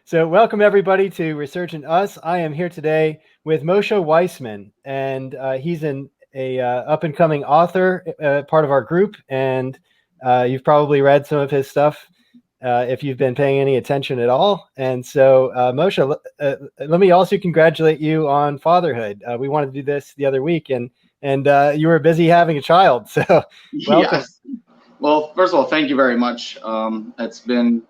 So welcome everybody to Resurgent Us. I am here today with Moshe Weissman, and he's a up-and-coming author, part of our group, and you've probably read some of his stuff if you've been paying any attention at all. And so, Moshe, let me also congratulate you on fatherhood. We wanted to do this the other week, and you were busy having a child, so welcome. Yes. Well, first of all, thank you very much. It's been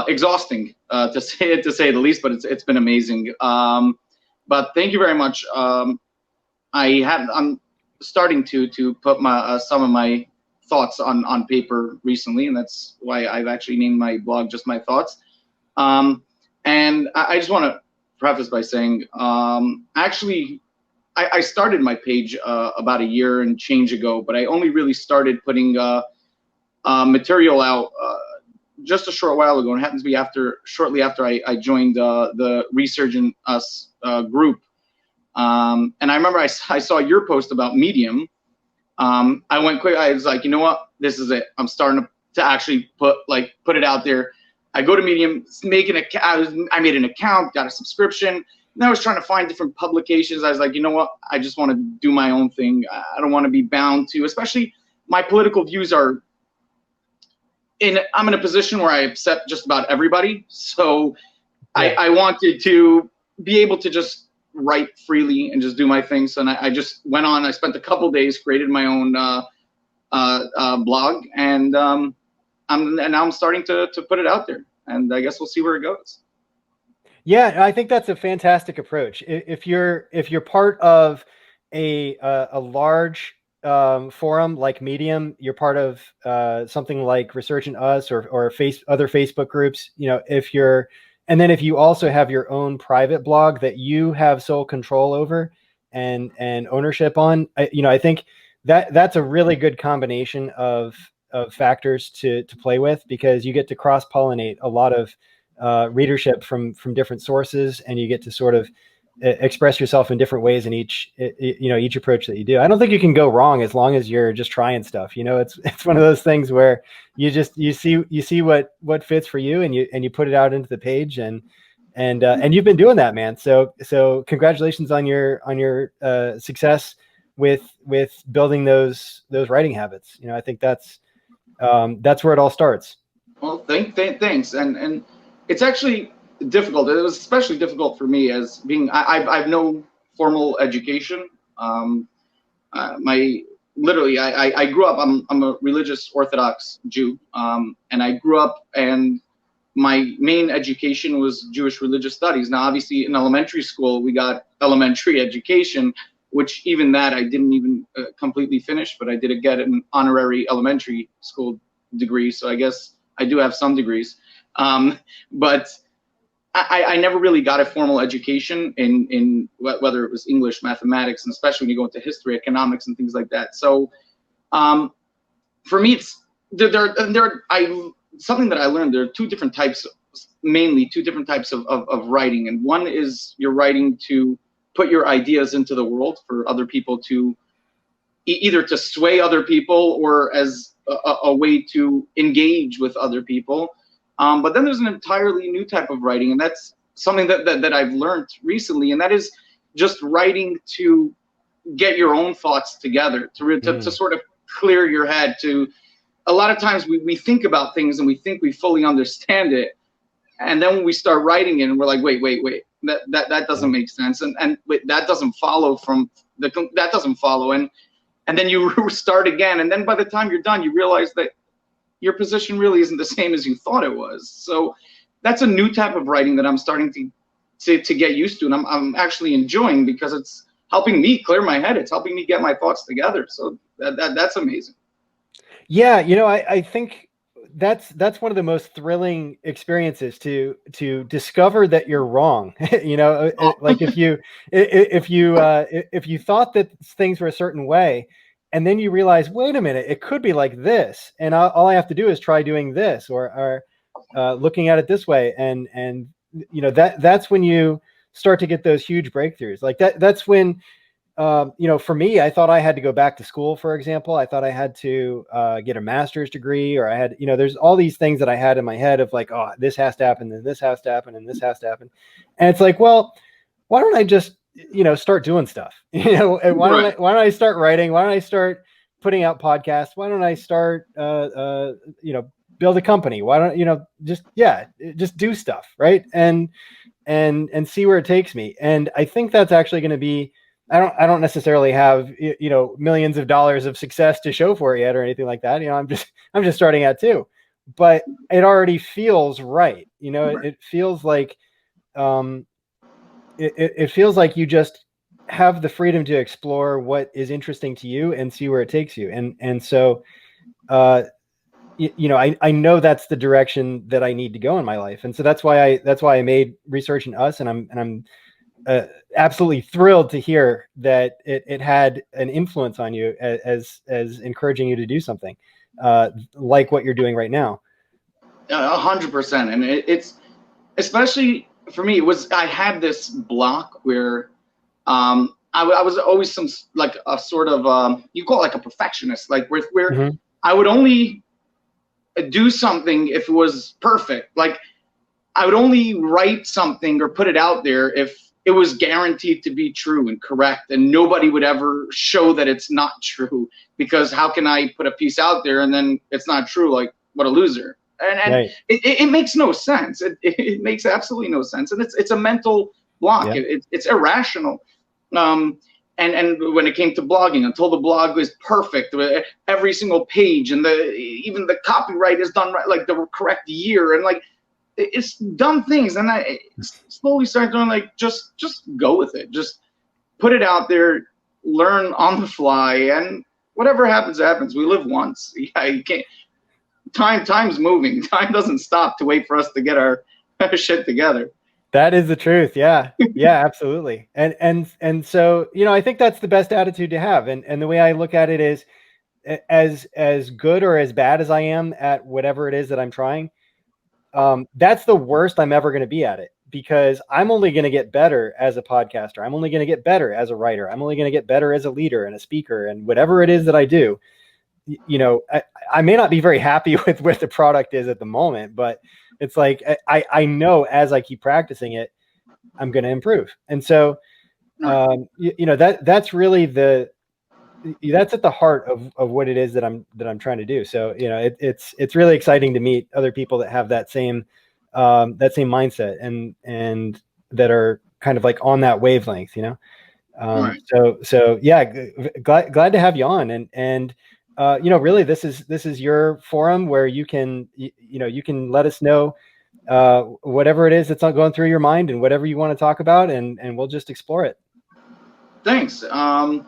exhausting to say the least, but it's been amazing. But thank you very much. I'm starting to put some of my thoughts on paper recently, and that's why I've actually named my blog just My Thoughts. And I just want to preface by saying, actually, I started my page about a year and change ago, but I only really started putting material out just a short while ago. And it happens to be shortly after I joined the Resurgent Us group. And I remember I saw your post about Medium. I went quick. I was like, you know what? This is it. I'm starting to actually put it out there. I go to Medium, I made an account, got a subscription. And I was trying to find different publications. I was like, you know what? I just want to do my own thing. I don't want to be bound to, especially my political views are I'm in a position where I accept just about everybody. So yeah. I wanted to be able to just write freely and just do my things. And I just went on. I spent a couple days, created my own blog, and now I'm starting to put it out there. And I guess we'll see where it goes. Yeah, I think that's a fantastic approach. If you're part of a large forum like Medium, you're part of something like Resurgent Us or other Facebook groups. You know, if you also have your own private blog that you have sole control over and ownership on, I think that's a really good combination of factors to play with, because you get to cross-pollinate a lot of readership from different sources, and you get to sort of express yourself in different ways in each approach that you do. I don't think you can go wrong as long as you're just trying stuff. It's one of those things where you see what fits for you, and you put it out into the page, and you've been doing that, man. So congratulations on your success with building those writing habits. I think that's where it all starts. Well, thanks. And it's actually difficult. It was especially difficult for me as being, I've no formal education. I grew up, I'm a religious Orthodox Jew. And I grew up, and my main education was Jewish religious studies. Now, obviously in elementary school, we got elementary education, which even that I didn't even completely finish, but I did get an honorary elementary school degree. So I guess I do have some degrees. But I never really got a formal education in whether it was English, mathematics, and especially when you go into history, economics, and things like that. So for me, it's something that I learned. There are mainly two different types of writing, and one is you're writing to put your ideas into the world for other people to either to sway other people or as a way to engage with other people. But then there's an entirely new type of writing, and that's something that I've learned recently, and that is just writing to get your own thoughts together, to sort of clear your head. A lot of times we think about things and we think we fully understand it, and then when we start writing it, and we're like, wait, that doesn't make sense, and wait, that doesn't follow and then you start again, and then by the time you're done, you realize that your position really isn't the same as you thought it was. So that's a new type of writing that I'm starting to get used to, and I'm actually enjoying, because it's helping me clear my head. It's helping me get my thoughts together. So that's amazing. Yeah, I think that's one of the most thrilling experiences to discover that you're wrong. Like if you thought that things were a certain way, and then you realize, wait a minute, it could be like this, and all I have to do is try doing this, or looking at it this way, and that's when you start to get those huge breakthroughs. Like that's when, for me, I thought I had to go back to school, for example. I thought I had to get a master's degree, or I had, there's all these things that I had in my head of like, oh, this has to happen, and this has to happen, and this has to happen. And it's like, well, why don't I just, start doing stuff, and why don't I start writing? Why don't I start putting out podcasts? Why don't I start, build a company? Why don't, just do stuff. Right. And see where it takes me. And I think that's actually going to be, I don't necessarily have, millions of dollars of success to show for it yet or anything like that. I'm just starting out too, but it already feels right. It feels like, it feels like you just have the freedom to explore what is interesting to you and see where it takes you. And so, I know that's the direction that I need to go in my life. And so that's why I made Research in Us. And I'm absolutely thrilled to hear that it had an influence on you as encouraging you to do something like what you're doing right now. 100%. And it's, especially for me, I had this block where I was always like a sort of, you call it like a perfectionist, like where mm-hmm. I would only do something if it was perfect. Like I would only write something or put it out there if it was guaranteed to be true and correct, and nobody would ever show that it's not true, because how can I put a piece out there and then it's not true? Like, what a loser. And right. it makes no sense. It makes absolutely no sense. And it's a mental block. Yeah. It's irrational. And when it came to blogging, until the blog was perfect, every single page and even the copyright is done right, like the correct year, and like it's dumb things. And I slowly started doing like, just go with it. Just put it out there, learn on the fly, and whatever happens, happens. We live once. Yeah, you can't. Time's moving. Time doesn't stop to wait for us to get our shit together. That is the truth. Yeah. Yeah, absolutely. And so, I think that's the best attitude to have. And the way I look at it is as good or as bad as I am at whatever it is that I'm trying, that's the worst I'm ever going to be at it, because I'm only going to get better as a podcaster. I'm only going to get better as a writer. I'm only going to get better as a leader and a speaker, and whatever it is that I do. I may not be very happy with where the product is at the moment, but it's like, I know as I keep practicing it, I'm going to improve. And so, that's really that's at the heart of what it is that I'm trying to do. So, it's really exciting to meet other people that have that same mindset and that are kind of like on that wavelength, right. So yeah, glad to have you on. And really this is your forum where you can let us know whatever it is that's not going through your mind and whatever you want to talk about, and we'll just explore it. Thanks. I'll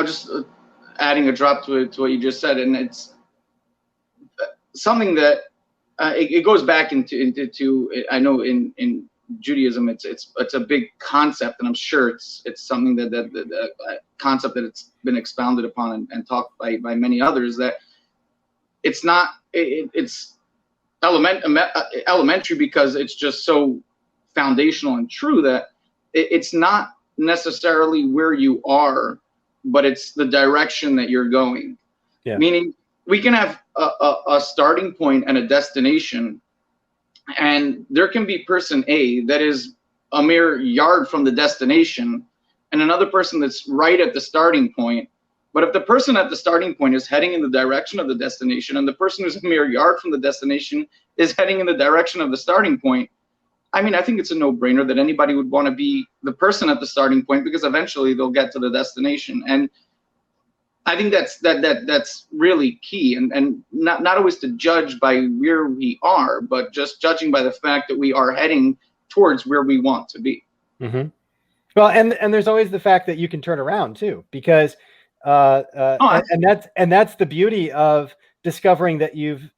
just adding a drop to what you just said, and it's something that it goes back into I know in Judaism it's a big concept, and I'm sure it's something that concept that it's been expounded upon and talked by many others, that it's not it's elementary because it's just so foundational and true, that it's not necessarily where you are, but it's the direction that you're going. Yeah. Meaning we can have a starting point and a destination, and there can be person A that is a mere yard from the destination, and another person that's right at the starting point. But if the person at the starting point is heading in the direction of the destination, and the person who's a mere yard from the destination is heading in the direction of the starting point, I mean, I think it's a no-brainer that anybody would want to be the person at the starting point, because eventually they'll get to the destination. And I think that's really key, and not always to judge by where we are, but just judging by the fact that we are heading towards where we want to be. Mm-hmm. Well, and there's always the fact that you can turn around too, because and that's the beauty of discovering that you've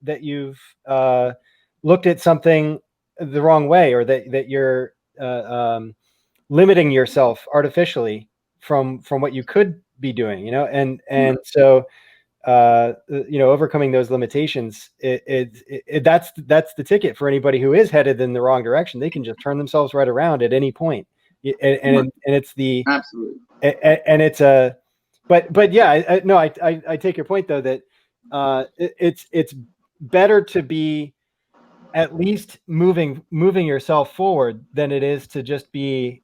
looked at something the wrong way, or that you're limiting yourself artificially from what you could be doing, and so overcoming those limitations, that's the ticket for anybody who is headed in the wrong direction. They can just turn themselves right around at any point. And it's the Absolutely. and it's a but yeah, I take your point though, that it's better to be at least moving yourself forward than it is to just be,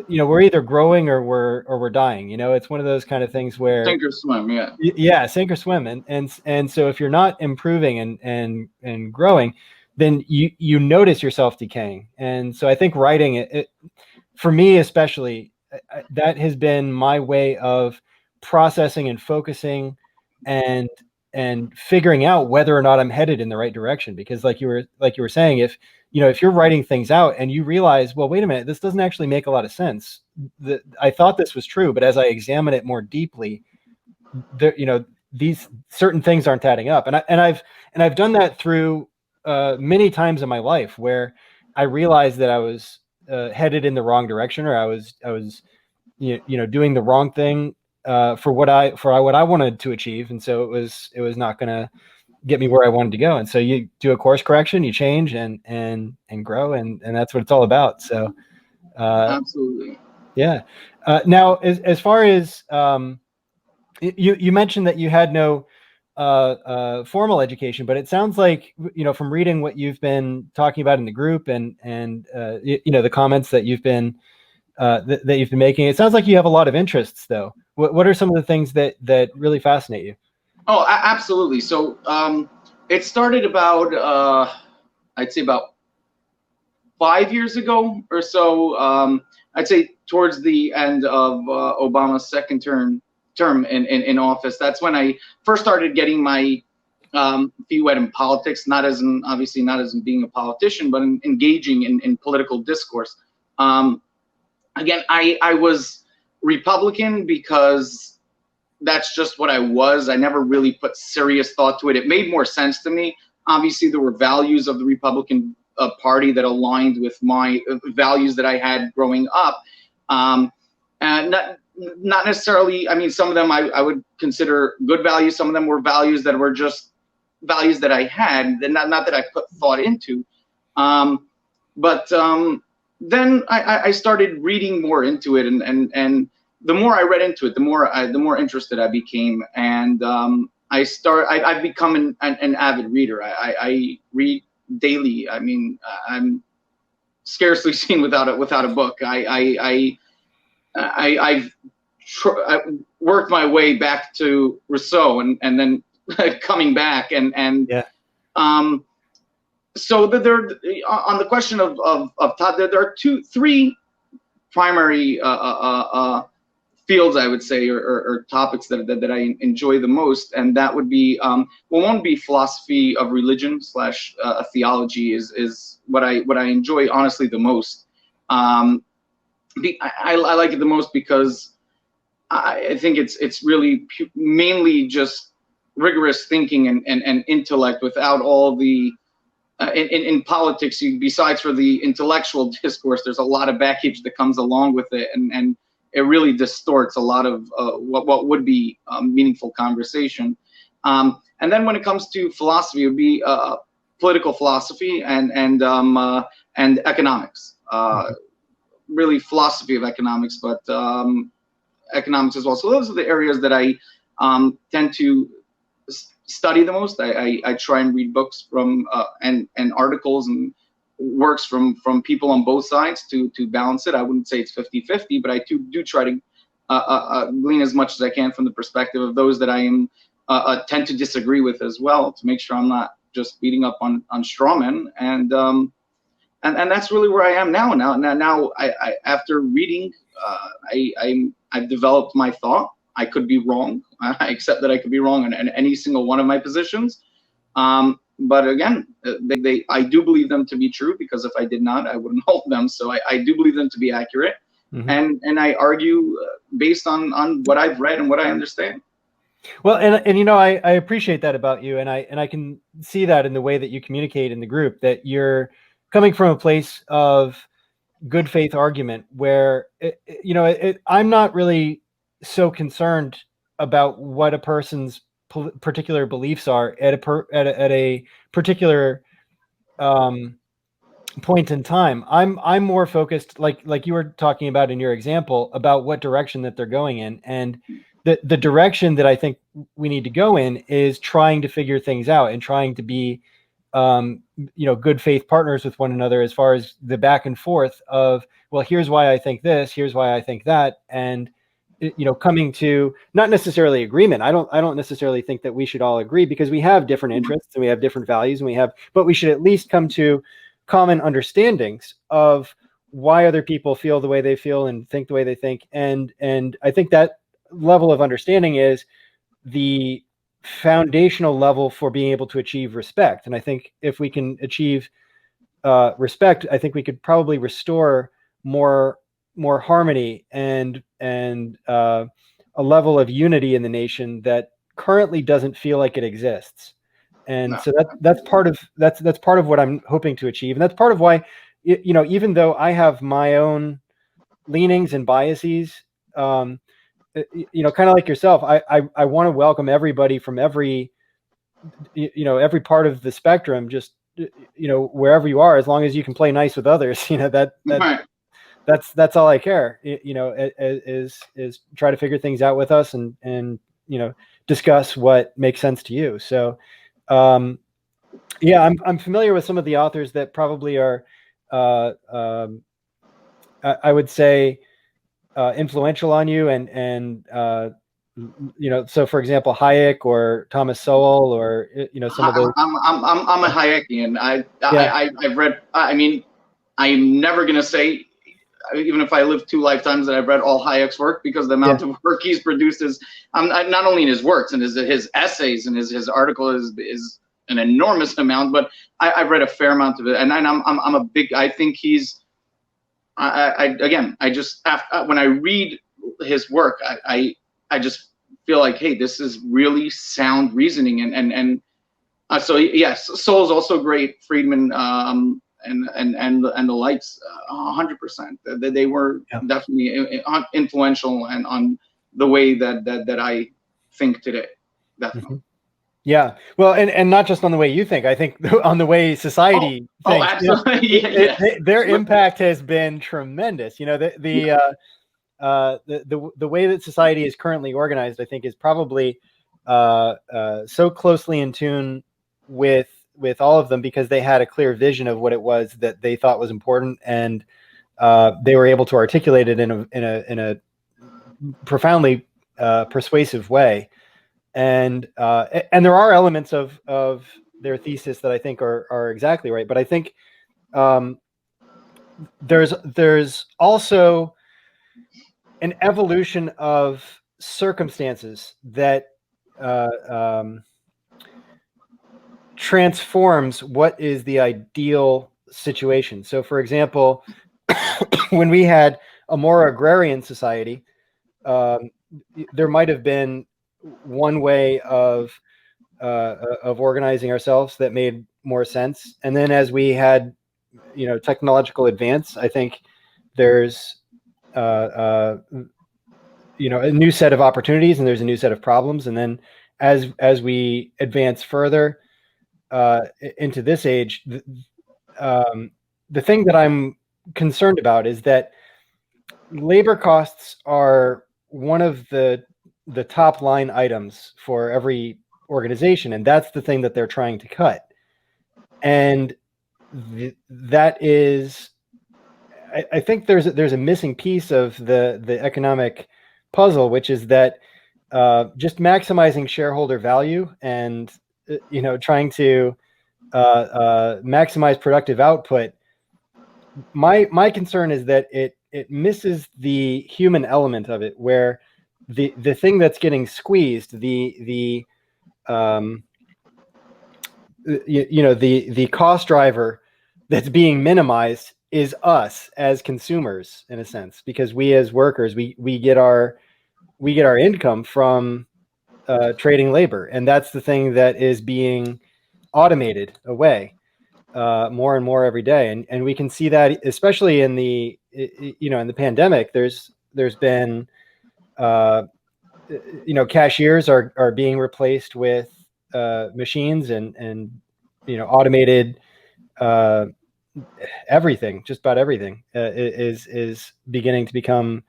we're either growing or we're dying. It's one of those kind of things where Sink or swim. Yeah. yeah, sink or swim. And so if you're not improving and growing, then you notice yourself decaying. And so I think writing it for me especially, that has been my way of processing and focusing and figuring out whether or not I'm headed in the right direction. Because like you were saying, if you're writing things out and you realize, well, wait a minute, this doesn't actually make a lot of sense. I thought this was true, but as I examine it more deeply, these certain things aren't adding up. And I've done that through many times in my life where I realized that I was headed in the wrong direction, or I was doing the wrong thing for what I wanted to achieve, and so it was not going to get me where I wanted to go. And so you do a course correction, you change and grow, and that's what it's all about. So Absolutely. yeah. Now, as far as you mentioned that you had no formal education, but it sounds like, from reading what you've been talking about in the group and the comments that you've been that you've been making, it sounds like you have a lot of interests, though. What are some of the things that really fascinate you? Oh, absolutely. So it started about I'd say about 5 years ago or so. I'd say towards the end of Obama's second term in office. That's when I first started getting my feet wet in politics, obviously not as being a politician, but engaging in political discourse. Again, I was Republican because that's just what I was. I never really put serious thought to it. It made more sense to me. Obviously, there were values of the Republican Party that aligned with my values that I had growing up. And not necessarily, I mean, some of them I would consider good values. Some of them were values that were just values that I had, and not that I put thought into. But then I started reading more into it, and the more I read into it, the more interested I became, and I've become an avid reader. I read daily. I mean, I'm scarcely seen without a book. I've worked my way back to Rousseau and then coming back and Yeah. So there on the question of Todd, there are three primary fields, I would say, or topics that I enjoy the most, and that would be one would be philosophy of religion / theology is what I enjoy honestly the most. I like it the most because I think it's really mainly just rigorous thinking and intellect without all the in politics. Besides for the intellectual discourse, there's a lot of baggage that comes along with it, and it really distorts a lot of what would be meaningful conversation. And then when it comes to philosophy, it would be political philosophy and economics. Really philosophy of economics, but economics as well. So those are the areas that I tend to study the most. I try and read books from and articles and works from people on both sides to balance it. I wouldn't say it's 50-50, but I do try to glean as much as I can from the perspective of those that I am tend to disagree with as well, to make sure I'm not just beating up on strawmen. And that's really where I am now. Now I after reading, I've developed my thought. I could be wrong. I accept that I could be wrong in any single one of my positions. But again, I do believe them to be true, because if I did not, I wouldn't hold them. So I do believe them to be accurate. Mm-hmm. And I argue based on what I've read and what I understand. Well, and I appreciate that about you, and I can see that in the way that you communicate in the group, that you're coming from a place of good faith argument where I'm not really so concerned about what a person's particular beliefs are at a particular point in time. I'm more focused, like you were talking about in your example, about what direction that they're going in, and the direction that I think we need to go in is trying to figure things out and trying to be good faith partners with one another as far as the back and forth of, well, here's why I think this, here's why I think that, and coming to not necessarily agreement. I don't necessarily think that we should all agree, because we have different interests and we have different values, but we should at least come to common understandings of why other people feel the way they feel and think the way they think. And I think that level of understanding is the foundational level for being able to achieve respect. And I think if we can achieve respect, I think we could probably restore more harmony and a level of unity in the nation that currently doesn't feel like it exists. And No. so that's part of what I'm hoping to achieve. And that's part of why, even though I have my own leanings and biases, kind of like yourself, I want to welcome everybody from every part of the spectrum, just, wherever you are, as long as you can play nice with others, Right. that's all I care, is try to figure things out with us and discuss what makes sense to you. So, yeah, I'm familiar with some of the authors that probably are, I would say, influential on you, and so for example, Hayek or Thomas Sowell, or some of those. I'm a Hayekian. Yeah. I've read. I mean, I'm never gonna say, even if I live 2 lifetimes, that I've read all Hayek's work, because the amount of work he's produced is, not only in his works and his essays and his article is an enormous amount, but I've read a fair amount of it, and I'm a big. I think he's. I just, when I read his work, I just feel like, hey, this is really sound reasoning, and so yes, Soul's also great. Friedman, and the lights, 100%. They were definitely influential and on the way that I think today, definitely. Yeah, well, and not just on the way you think. I think on the way society thinks. Absolutely. Their impact has been tremendous. The way that society is currently organized, I think, is probably so closely in tune with all of them, because they had a clear vision of what it was that they thought was important, and they were able to articulate it in a profoundly persuasive way. And there are elements of their thesis that I think are exactly right, but I think there's also an evolution of circumstances that transforms what is the ideal situation. So, for example, when we had a more agrarian society, there might have been one way of organizing ourselves that made more sense. And then as we had, technological advance, I think there's, a new set of opportunities, and there's a new set of problems. And then as we advance further into this age, the thing that I'm concerned about is that labor costs are one of the top line items for every organization, and that's the thing that they're trying to cut. And that is, I think there's a missing piece of the economic puzzle, which is that just maximizing shareholder value and trying to maximize productive output. My concern is that it misses the human element of it, where the thing that's getting squeezed, the cost driver that's being minimized is us as consumers, in a sense, because we as workers, we get our income from trading labor, and that's the thing that is being automated away more and more every day. And we can see that, especially in the in the pandemic. There's been cashiers are being replaced with machines and automated everything, just about everything is beginning to become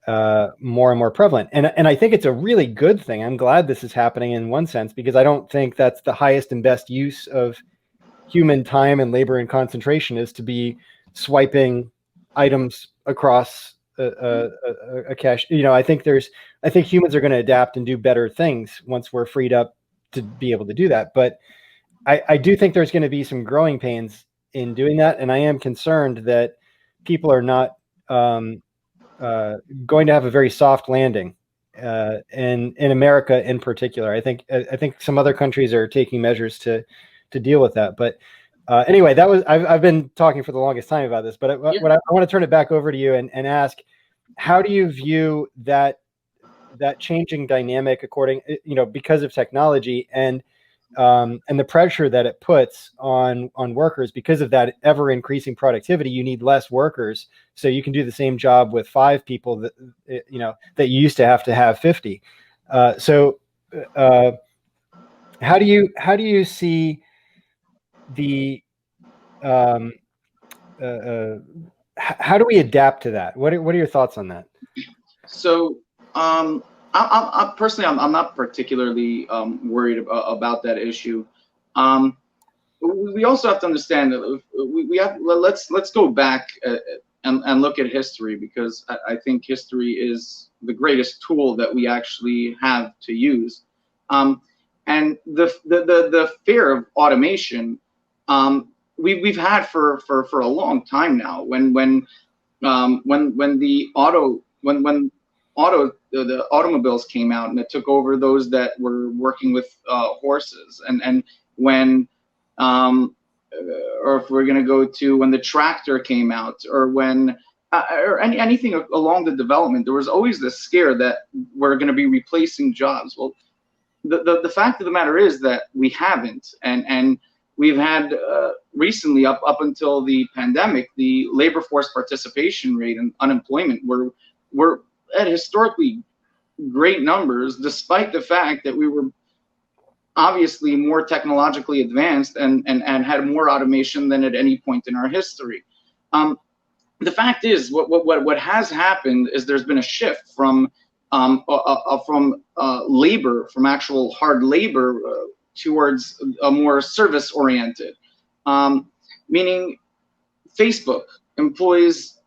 more and more prevalent. And I think it's a really good thing. I'm glad this is happening in one sense, because I don't think that's the highest and best use of human time and labor and concentration, is to be swiping items across a cache. I think humans are going to adapt and do better things once we're freed up to be able to do that. But I do think there's going to be some growing pains in doing that, and I am concerned that people are not going to have a very soft landing, in America in particular. I think some other countries are taking measures to deal with that. But anyway, I've been talking for the longest time about this, but I want to turn it back over to you and ask, how do you view that changing dynamic because of technology and the pressure that it puts on workers? Because of that ever increasing productivity, you need less workers, so you can do the same job with 5 people that that you used to have 50. So how do you see the how do we adapt to that? What are your thoughts on that? So, I personally, I'm not particularly worried about that issue. We also have to understand that let's go back and look at history, because I think history is the greatest tool that we actually have to use. And the fear of automation, we've had for a long time now. When the automobiles came out, and it took over those that were working with horses, and when or if we're going to go to when the tractor came out, or when or anything along the development, there was always this scare that we're going to be replacing jobs. Well, the fact of the matter is that we haven't, and we've had recently, up until the pandemic, the labor force participation rate and unemployment were at historically great numbers, despite the fact that we were obviously more technologically advanced and had more automation than at any point in our history. The fact is, what has happened is there's been a shift from labor, from actual hard labor, towards a more service oriented, meaning Facebook employs,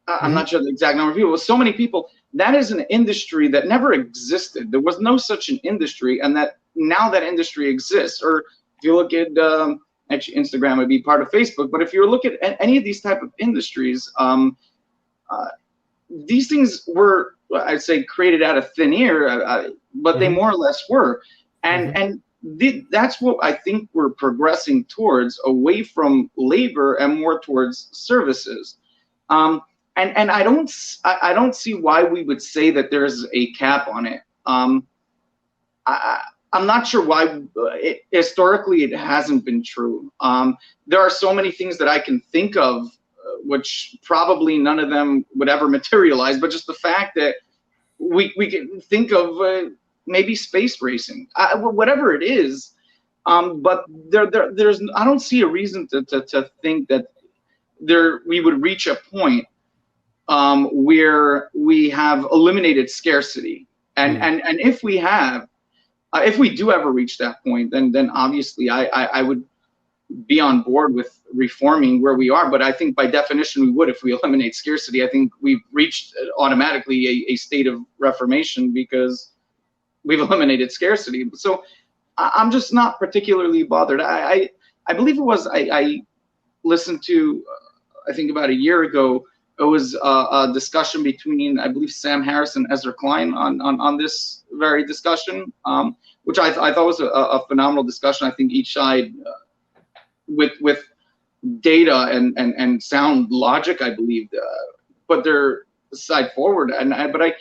I'm not sure the exact number of people, but so many people. That is an industry that never existed. There was no such an industry, and that now that industry exists. Or if you look at, actually Instagram would be part of Facebook, but if you look at any of these type of industries, these things were, I'd say, created out of thin air, but they more or less were. And that's what I think we're progressing towards, away from labor and more towards services. And I don't see why we would say that there's a cap on it. I'm not sure why. Historically, it hasn't been true. There are so many things that I can think of, which probably none of them would ever materialize. But just the fact that we can think of maybe space racing, whatever it is. But there's I don't see a reason to think that we would reach a point where we have eliminated scarcity, and if we have, if we do ever reach that point, then obviously I would be on board with reforming where we are. But I think by definition we would, if we eliminate scarcity. I think we've reached automatically a state of reformation, because we've eliminated scarcity. So I'm just not particularly bothered. I believe it was I listened to, I think about a year ago, it was a discussion between, I believe, Sam Harris and Ezra Klein on this very discussion, which I thought was a phenomenal discussion. I think each side, with data and sound logic, I believe, put their side forward. But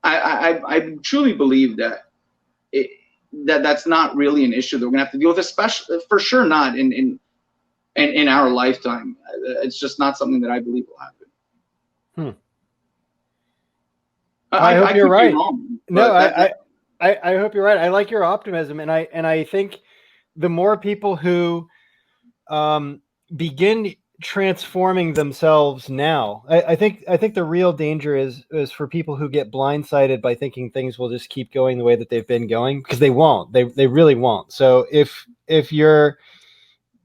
I truly believe that that's not really an issue that we're gonna have to deal with, especially, for sure, not in our lifetime. It's just not something that I believe will happen. I hope you're right. No, But that, I hope you're right. I like your optimism, and I think the more people who begin transforming themselves now, I think the real danger is for people who get blindsided by thinking things will just keep going the way that they've been going, because they won't. They really won't. So if you're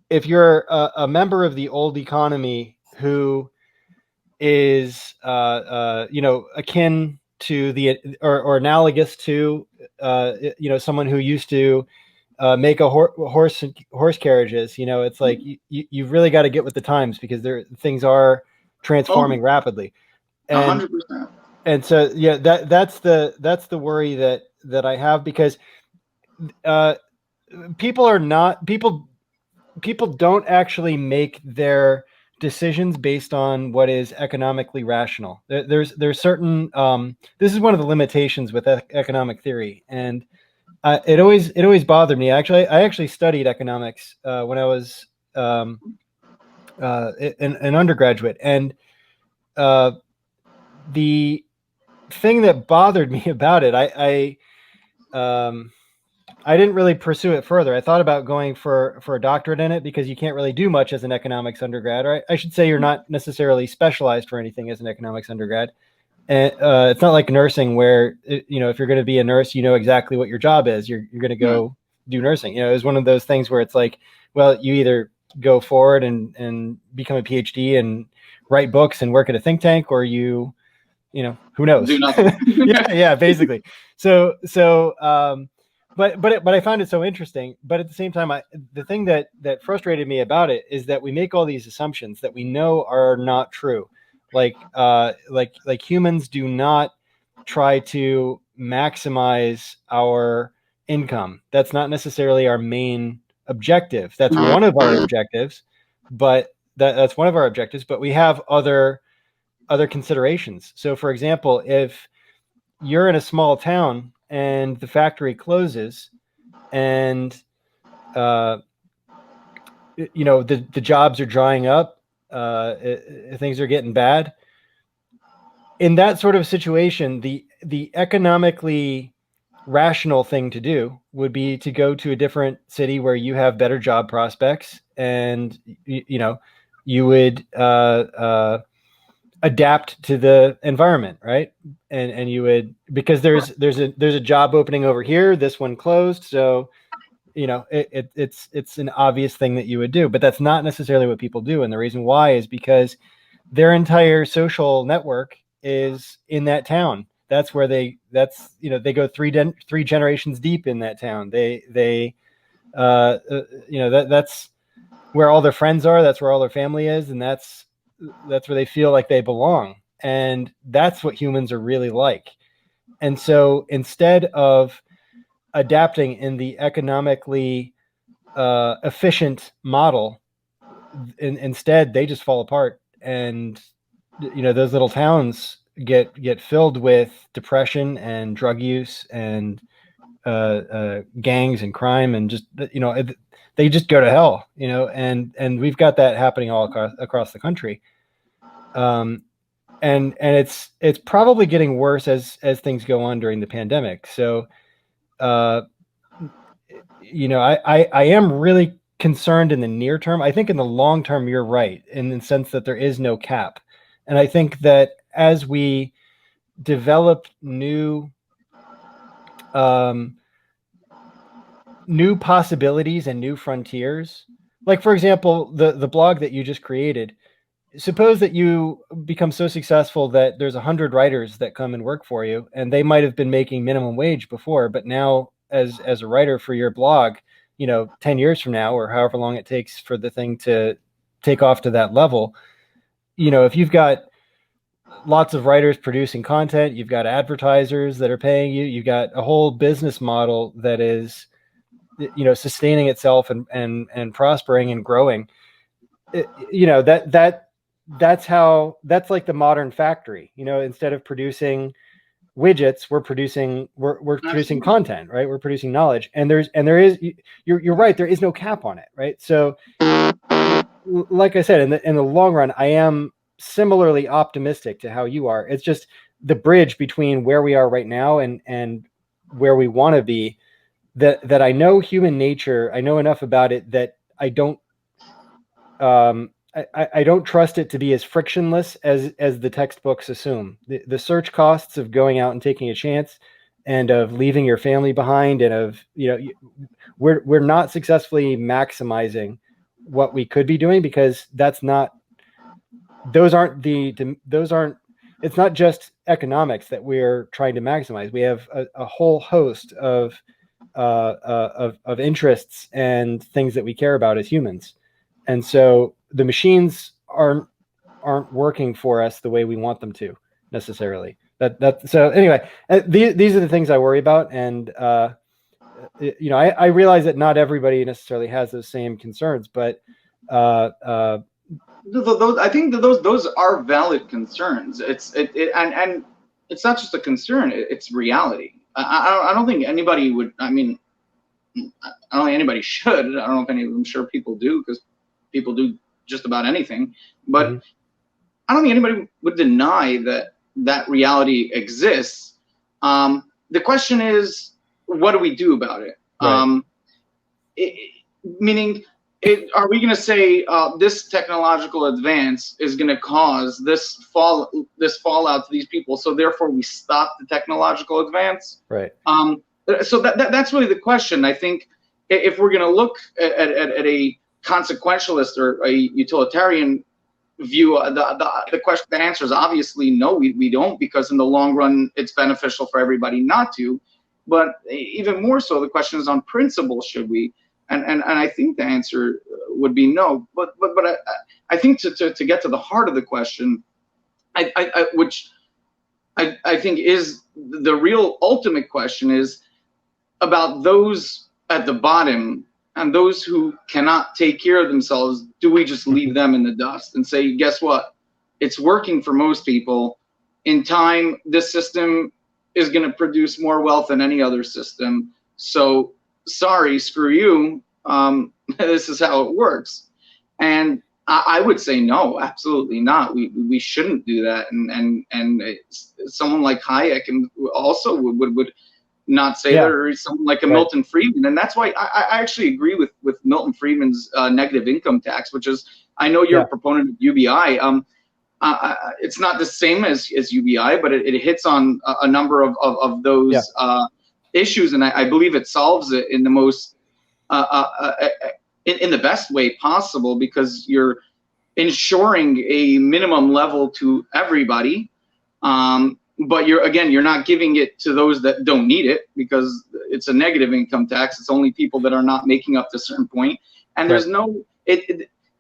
a member of the old economy who is akin to the or analogous to someone who used to make a horse carriages, it's like you've really got to get with the times, because things are oh, transforming rapidly. and 100%. and so yeah, that's the worry that I have, because uh people are not people don't actually make their decisions based on what is economically rational. There's certain this is one of the limitations with economic theory, and it always bothered me. I actually studied economics when I was an undergraduate, and uh, the thing that bothered me about it, I didn't really pursue it further. I thought about going for a doctorate in it, because you can't really do much as an economics undergrad. Or I should say you're not necessarily specialized for anything as an economics undergrad. And it's not like nursing, where if you're going to be a nurse, you know exactly what your job is. You're going to Yeah. go do nursing. It was one of those things where it's like, well, you either go forward and become a PhD and write books and work at a think tank, or who Do knows? nothing. Yeah, basically. So but I found it so interesting. But at the same time, the thing that frustrated me about it is that we make all these assumptions that we know are not true. Like humans do not try to maximize our income. That's not necessarily our main objective. That's one of our objectives, but that's one of our objectives. But we have other considerations. So, for example, if you're in a small town and the factory closes, and the jobs are drying up, things are getting bad. In that sort of situation, the economically rational thing to do would be to go to a different city where you have better job prospects, and you would adapt to the environment, right? And you would, because there's a job opening over here, this one closed, so it's an obvious thing that you would do. But that's not necessarily what people do, and the reason why is because their entire social network is in that town. That's where they go three generations deep in that town. That's where all their friends are, that's where all their family is, and that's where they feel like they belong. And that's what humans are really like. And so instead of adapting in the economically efficient model, instead they just fall apart. And those little towns get filled with depression and drug use and gangs and crime, and just they just go to hell, and we've got that happening all across the country. And it's probably getting worse as things go on during the pandemic. So I am really concerned in the near term. I think in the long term, you're right, in the sense that there is no cap. And I think that as we develop new possibilities and new frontiers, like, for example, the blog that you just created, suppose that you become so successful that there's 100 writers that come and work for you, and they might have been making minimum wage before, but now as a writer for your blog, 10 years from now, or however long it takes for the thing to take off to that level, if you've got lots of writers producing content, you've got advertisers that are paying you, you've got a whole business model that is sustaining itself and prospering and growing. That's like the modern factory. Instead of producing widgets, we're producing content, right? We're producing knowledge, and there is, you're right, there is no cap on it, right? So like I said, in the long run, I am similarly optimistic to how you are. It's just the bridge between where we are right now and where we want to be, that I know human nature. I know enough about it that I don't I don't trust it to be as frictionless as the textbooks assume. The search costs of going out and taking a chance, and of leaving your family behind, and of, we're not successfully maximizing what we could be doing, because those aren't it's not just economics that we're trying to maximize. We have a whole host of interests and things that we care about as humans, and so the machines aren't working for us the way we want them to necessarily. So anyway, these are the things I worry about, and I realize that not everybody necessarily has those same concerns, but I think that those are valid concerns. And it's not just a concern; it's reality. I don't think anybody would. I mean, I don't think anybody should. I don't know if any of them. Sure, people do, because people do just about anything. But mm-hmm. I don't think anybody would deny that reality exists. The question is, what do we do about it? Right. Meaning, are we going to say this technological advance is going to cause this fallout to these people, so therefore we stop the technological advance? Right. So that's really the question. I think if we're going to look at a consequentialist or a utilitarian view, the answer is obviously no. We don't, because in the long run it's beneficial for everybody not to. But even more so, the question is on principle: should we? And I think the answer would be no. But I think to get to the heart of the question, which I think is the real ultimate question, is about those at the bottom and those who cannot take care of themselves. Do we just leave them in the dust and say, guess what? It's working for most people. In time, this system is going to produce more wealth than any other system. So sorry, screw you. This is how it works. And I would say no, absolutely not. We shouldn't do that. And someone like Hayek and also would not say that, or someone like a Right. Milton Friedman. And that's why I actually agree with Milton Friedman's negative income tax, which is, I know you're a proponent of UBI. It's not the same as UBI, but it hits on a number of those issues, and I believe it solves it in the most in the best way possible, because you're ensuring a minimum level to everybody, but you're not giving it to those that don't need it, because it's a negative income tax. It's only people that are not making up to a certain point, and there's no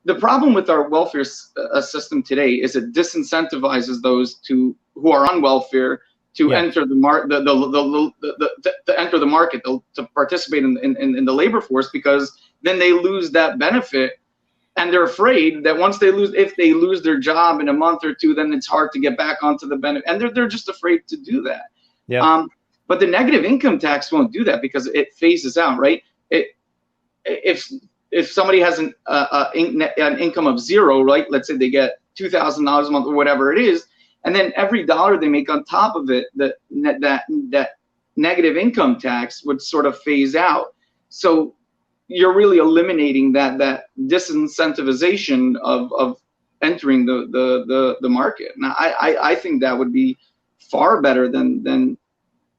the problem with our welfare system today is it disincentivizes those who are on welfare to enter the market, to participate in the labor force, because then they lose that benefit, and they're afraid that if they lose their job in a month or two, then it's hard to get back onto the benefit, and they're just afraid to do that. Yeah. But the negative income tax won't do that, because it phases out, right? If somebody has an income of zero, right? Let's say they get $2,000 a month or whatever it is, and then every dollar they make on top of it, that negative income tax would sort of phase out. So you're really eliminating that disincentivization of entering the market. Now, I think that would be far better than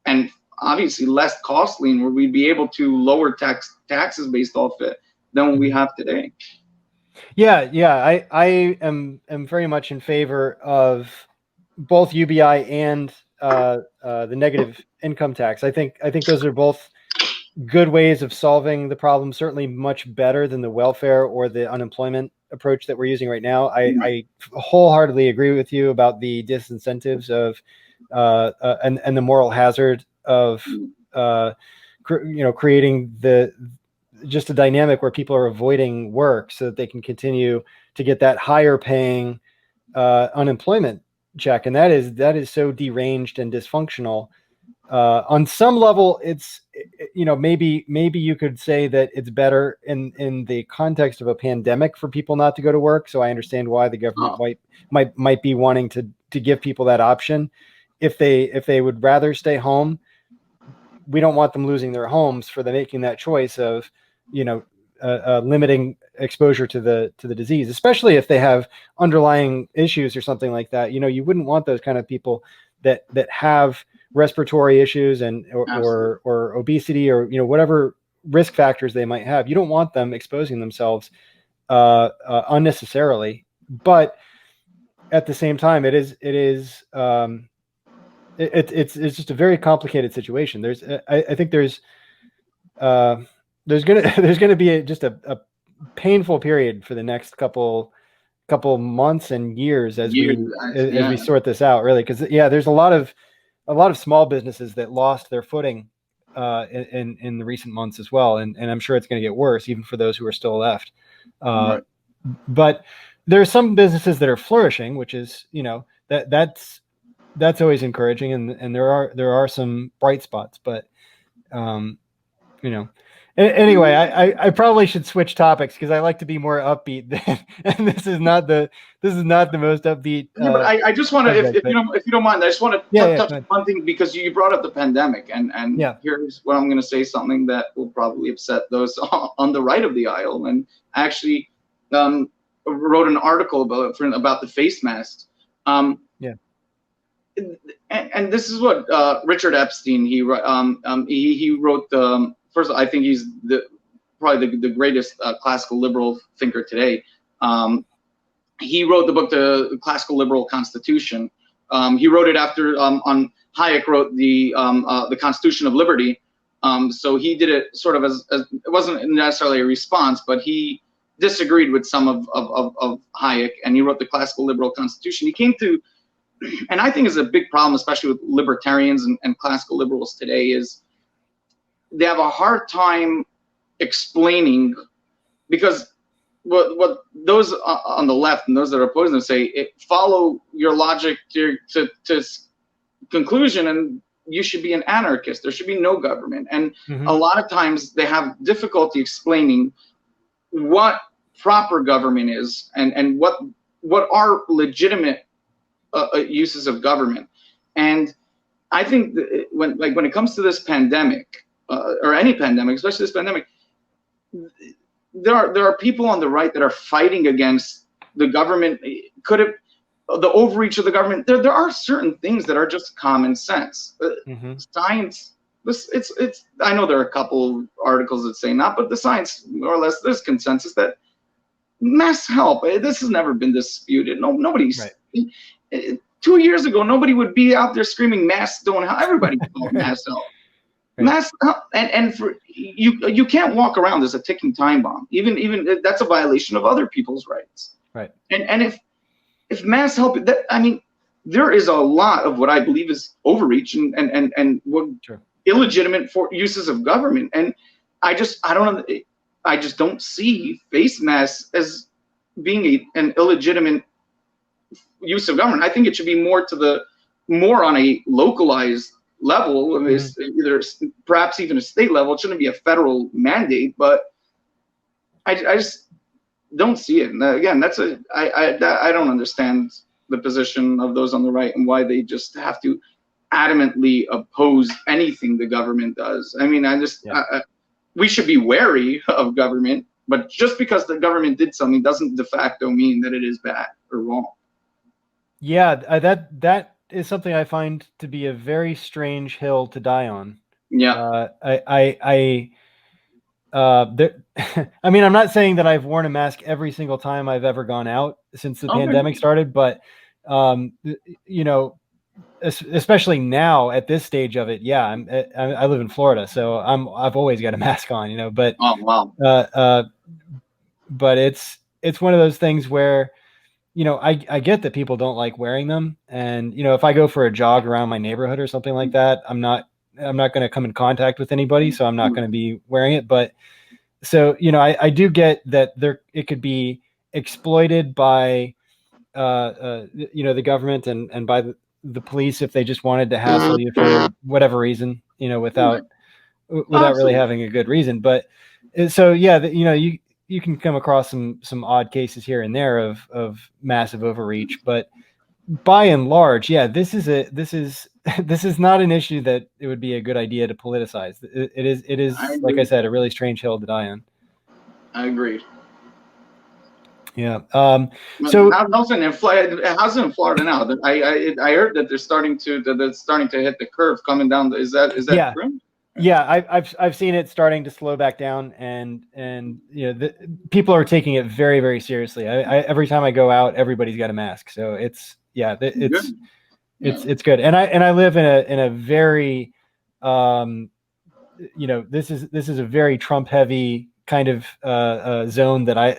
and obviously less costly, and where we'd be able to lower taxes based off it than what we have today. Yeah. I am very much in favor of both UBI and the negative income tax. I think those are both good ways of solving the problem. Certainly much better than the welfare or the unemployment approach that we're using right now. I wholeheartedly agree with you about the disincentives of and the moral hazard of creating just a dynamic where people are avoiding work so that they can continue to get that higher paying unemployment check. And that is so deranged and dysfunctional. On some level, it's, maybe you could say that it's better in the context of a pandemic for people not to go to work. So I understand why the government might be wanting to give people that option. if they would rather stay home, we don't want them losing their homes for them making that choice of, limiting exposure to the disease, especially if they have underlying issues or something like that. You wouldn't want those kind of people that have respiratory issues and Absolutely. or obesity or whatever risk factors they might have. You don't want them exposing themselves unnecessarily. But at the same time, it's just a very complicated situation. I think there's gonna there's gonna be just a painful period for the next couple months and years as Years, we yeah. sort this out, really, because there's a lot of small businesses that lost their footing in the recent months as well, and I'm sure it's going to get worse even for those who are still left. Right. But there are some businesses that are flourishing, which is that's always encouraging, and there are some bright spots, but anyway, I probably should switch topics because I like to be more upbeat and this is not the most upbeat. Yeah, but I just want to, subject, if you don't mind, I just want to touch on one thing, because you brought up the pandemic, and here's what I'm going to say, something that will probably upset those on the right of the aisle. And actually, wrote an article about the face masks. And this is what Richard Epstein, he wrote first. I think he's probably the greatest classical liberal thinker today. He wrote the book, The Classical Liberal Constitution. He wrote it after Hayek wrote the Constitution of Liberty. So he did it sort of as it wasn't necessarily a response, but he disagreed with some of Hayek, and he wrote the Classical Liberal Constitution. He came to, and I think is a big problem, especially with libertarians and classical liberals today, is they have a hard time explaining, because what those on the left and those that are opposing them say, follow your logic to conclusion, and you should be an anarchist. There should be no government. And a lot of times they have difficulty explaining what proper government is, and what are legitimate uses of government. And I think that when it comes to this pandemic, or any pandemic, especially this pandemic, there are people on the right that are fighting against the government. Could have the overreach of the government. There are certain things that are just common sense. Science. It's. I know there are a couple articles that say not, but the science, more or less, there's consensus that masks help. This has never been disputed. Nobody's. Right. 2 years ago, nobody would be out there screaming masks don't help. Everybody thought masks help. Right. Masks help. And for you can't walk around as a ticking time bomb. Even that's a violation of other people's rights. Right. And if masks help, that, I mean, there is a lot of what I believe is overreach and what illegitimate uses of government. And I just don't see face masks as being an illegitimate use of government. I think it should be more on a localized level, either perhaps even a state level. It shouldn't be a federal mandate, but I just don't see it. And again, I don't understand the position of those on the right and why they just have to adamantly oppose anything the government does. I mean, we should be wary of government, but just because the government did something doesn't de facto mean that it is bad or wrong. Yeah, that is something I find to be a very strange hill to die on. Yeah. I mean, I'm not saying that I've worn a mask every single time I've ever gone out since the pandemic started, but especially now at this stage of it, yeah, I live in Florida, so I've always got a mask on, but oh wow. But it's one of those things where I get that people don't like wearing them, and if I go for a jog around my neighborhood or something like that, I'm not going to come in contact with anybody, so I'm not going to be wearing it. But so I do get that it could be exploited by the government and by the police if they just wanted to hassle you for whatever reason, without really having a good reason. But so yeah, you can come across some odd cases here and there of massive overreach, but by and large, yeah, this is this is not an issue that it would be a good idea to politicize. It is like I said, a really strange hill to die on. I agree. Yeah. So how's it in Florida now? I heard that it's starting to hit the curve coming down. Is that true? Yeah, I've seen it starting to slow back down, and people are taking it very, very seriously. Every time I go out, everybody's got a mask, so it's good. And I live in a very, this is a very Trump heavy kind of zone that I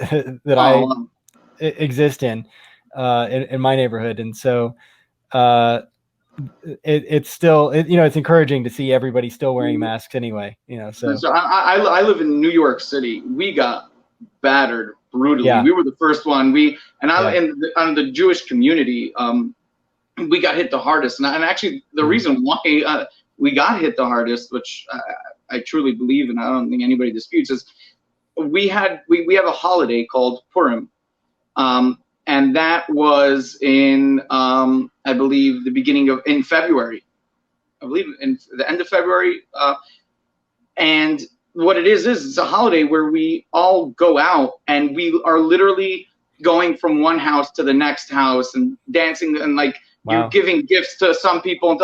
exist in my neighborhood, and so it's still it's encouraging to see everybody still wearing masks anyway. So I live in New York City. We got battered brutally. Yeah. We were the first one. On the Jewish community, we got hit the hardest. And actually, the reason why we got hit the hardest, which I truly believe, and I don't think anybody disputes, is we have a holiday called Purim. And that was in, I believe, in February. I believe in the end of February. And what it is it's a holiday where we all go out and we are literally going from one house to the next house and dancing and you're giving gifts to some people.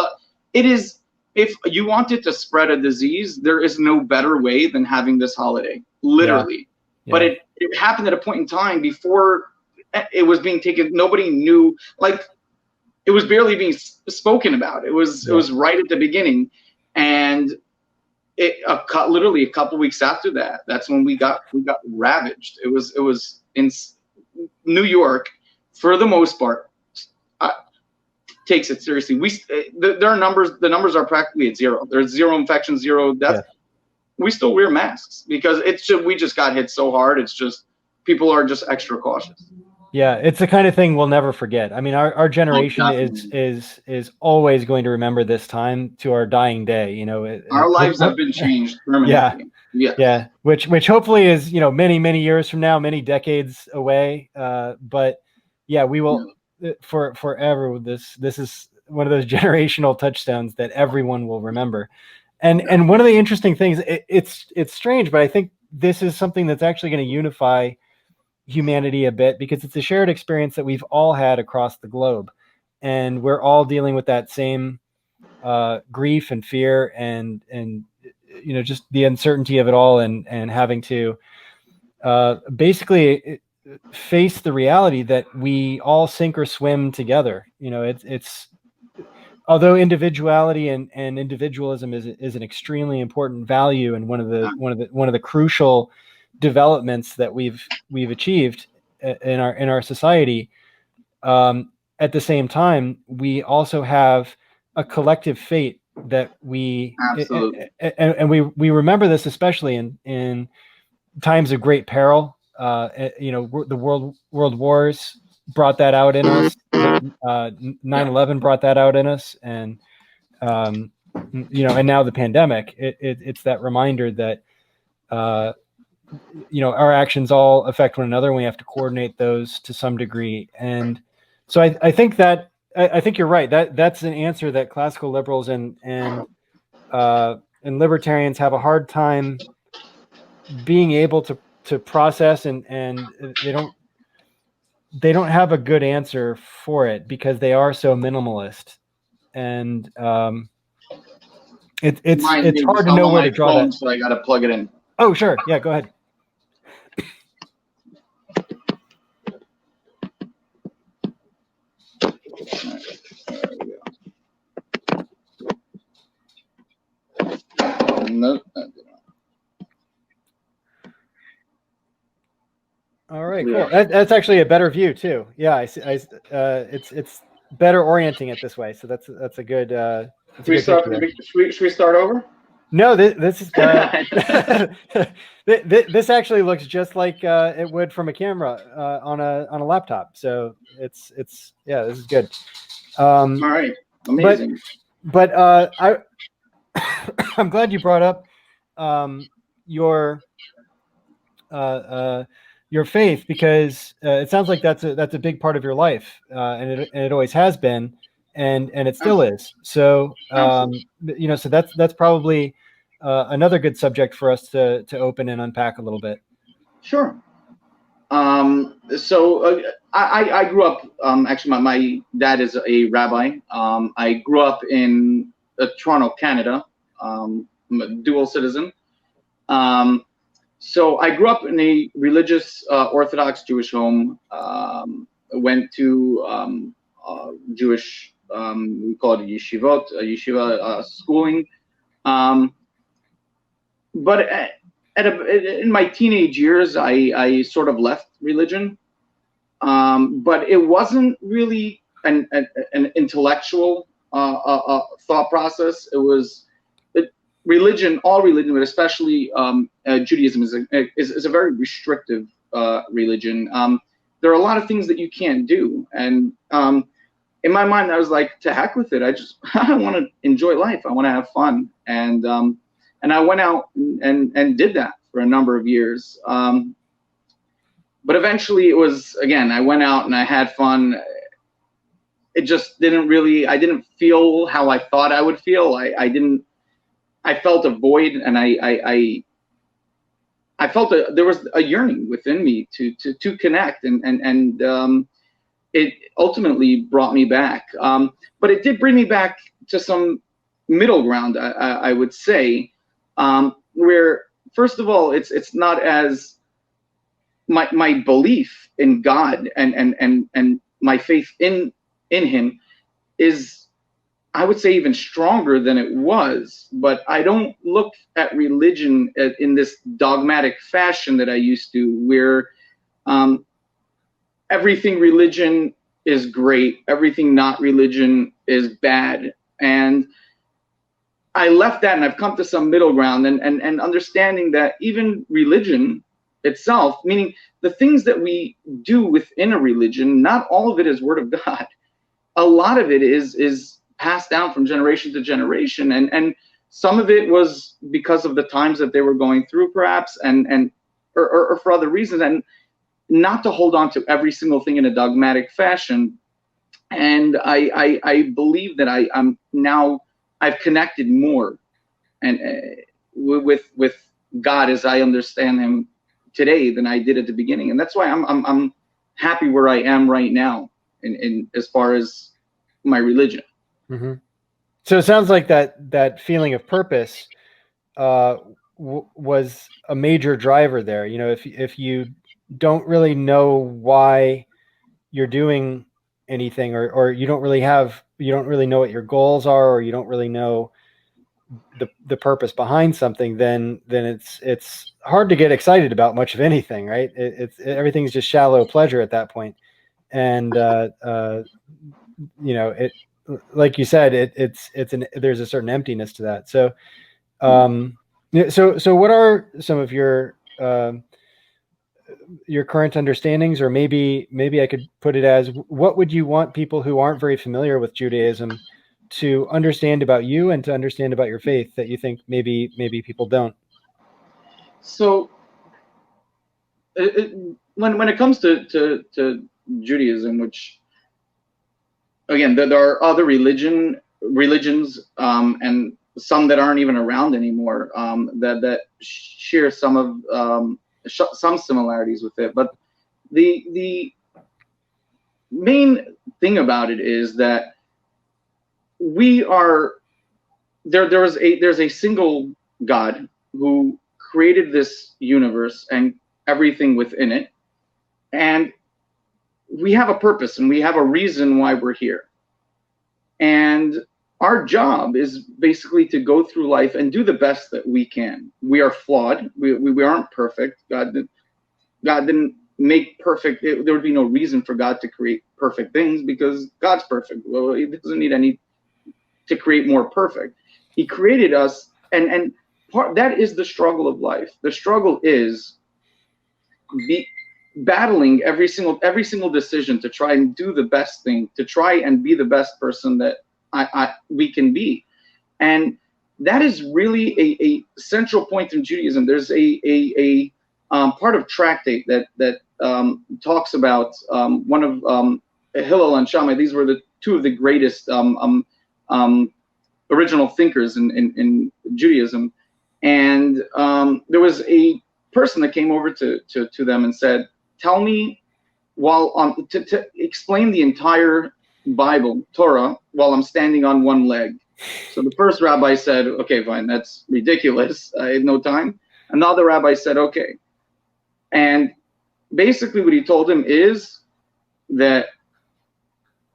It is, if you wanted to spread a disease, there is no better way than having this holiday, literally. Yeah. But it happened at a point in time before it was being taken. Nobody knew, it was barely being spoken about. It was right at the beginning, and literally a couple weeks after that, that's when we got ravaged. It was in New York, for the most part, takes it seriously. There are numbers. The numbers are practically at zero. There's zero infections, zero deaths. Yeah. We still wear masks because we just got hit so hard. It's just people are just extra cautious. Yeah, it's the kind of thing we'll never forget. I mean, our generation is always going to remember this time to our dying day. Our lives have been changed permanently. Yeah. Which hopefully is many, many years from now, many decades away. But yeah, we will for forever. This is one of those generational touchstones that everyone will remember. And one of the interesting things, it's strange, but I think this is something that's actually going to unify humanity a bit, because it's a shared experience that we've all had across the globe, and we're all dealing with that same grief and fear and just the uncertainty of it all, and having to basically face the reality that we all sink or swim together. It's although individuality and individualism is an extremely important value, and one of the crucial developments that we've achieved in our society, at the same time, we also have a collective fate that we and we remember this especially in times of great peril. The world wars brought that out in us. 9/11 brought that out in us, and and now the pandemic. It's that reminder that our actions all affect one another, and we have to coordinate those to some degree. And so I think you're right. That's an answer that classical liberals and libertarians have a hard time being able to process, and they don't have a good answer for it because they are so minimalist. And it's hard to know where to draw that. So I got to plug it in. Oh, sure. Yeah, go ahead. No. All right, cool. That's actually a better view too. Yeah, I see. It's better orienting it this way. So that's a good. Should we start over? No, this is this actually looks just like it would from a camera on a laptop. So it's this is good. All right, amazing. But I'm glad you brought up your faith, because it sounds like that's a big part of your life, and it always has been. and it still is. So Absolutely. so that's probably another good subject for us to open and unpack a little bit. Sure. I grew up, actually, my dad is a rabbi. I grew up in Toronto, Canada. I'm a dual citizen. So I grew up in a religious Orthodox Jewish home. Went to Jewish, we call it yeshiva schooling. But in my teenage years, I sort of left religion. But it wasn't really an intellectual thought process. It was religion, all religion, but especially Judaism is a very restrictive religion. There are a lot of things that you can't do, and in my mind, I was like, to heck with it. I want to enjoy life. I want to have fun, and I went out and did that for a number of years. But eventually, it was, again, I went out and I had fun. It just didn't really. I didn't feel how I thought I would feel. I felt a void, and I felt there was a yearning within me to connect, and it ultimately brought me back. But it did bring me back to some middle ground, I would say, where first of all, it's not as my belief in God and my faith in Him is, I would say, even stronger than it was. But I don't look at religion in this dogmatic fashion that I used to, where everything religion is great, everything not religion is bad. And I left that, and I've come to some middle ground, and understanding that even religion itself, meaning the things that we do within a religion, not all of it is word of God. A lot of it is passed down from generation to generation, and some of it was because of the times that they were going through, perhaps, or for other reasons, and not to hold on to every single thing in a dogmatic fashion. And I believe that I'm now, I've connected more and with God as I understand Him today than I did at the beginning, and that's why I'm happy where I am right now in as far as my religion. Mm-hmm. So it sounds like that feeling of purpose was a major driver there. If you don't really know why you're doing anything, or you don't really know what your goals are, or you don't really know the purpose behind something, then it's hard to get excited about much of anything, right? Everything's just shallow pleasure at that point. And it, like you said, there's a certain emptiness to that. So so what are some of your current understandings, or maybe I could put it as, what would you want people who aren't very familiar with Judaism to understand about you and to understand about your faith that you think maybe people don't? So when it comes to Judaism, which again, there are other religions, and some that aren't even around anymore, that share some of some similarities with it. But the main thing about it is that we are there's a single God who created this universe and everything within it, and we have a purpose and we have a reason why we're here. And our job is basically to go through life and do the best that we can. We are flawed. We aren't perfect. God didn't make perfect. There would be no reason for God to create perfect things, because God's perfect. Well, He doesn't need any to create more perfect. He created us, and that is the struggle of life. The struggle is battling every single decision to try and do the best thing, to try and be the best person that we can be. And that is really a central point in Judaism. There's a part of tractate that talks about one of Hillel and Shammai. These were the two of the greatest original thinkers in Judaism. And there was a person that came over to them and said, tell me, to explain the entire Bible, Torah, while I'm standing on one leg. So the first rabbi said, okay, fine, that's ridiculous. I had no time. Another rabbi said, okay. And basically what he told him is that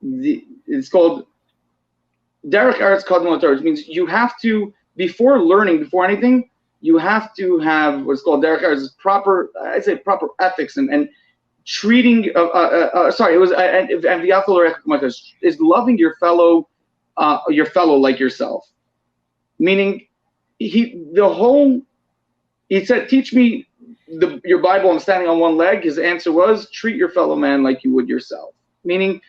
it's called Derech Eretz Kadmon Torah, which means you have to, before learning, before anything, you have to have what's called Derech Eretz, proper ethics and treating. Sorry, it was is loving your fellow like yourself. Meaning, he said, teach me your Bible. I'm standing on one leg. His answer was, treat your fellow man like you would yourself. Meaning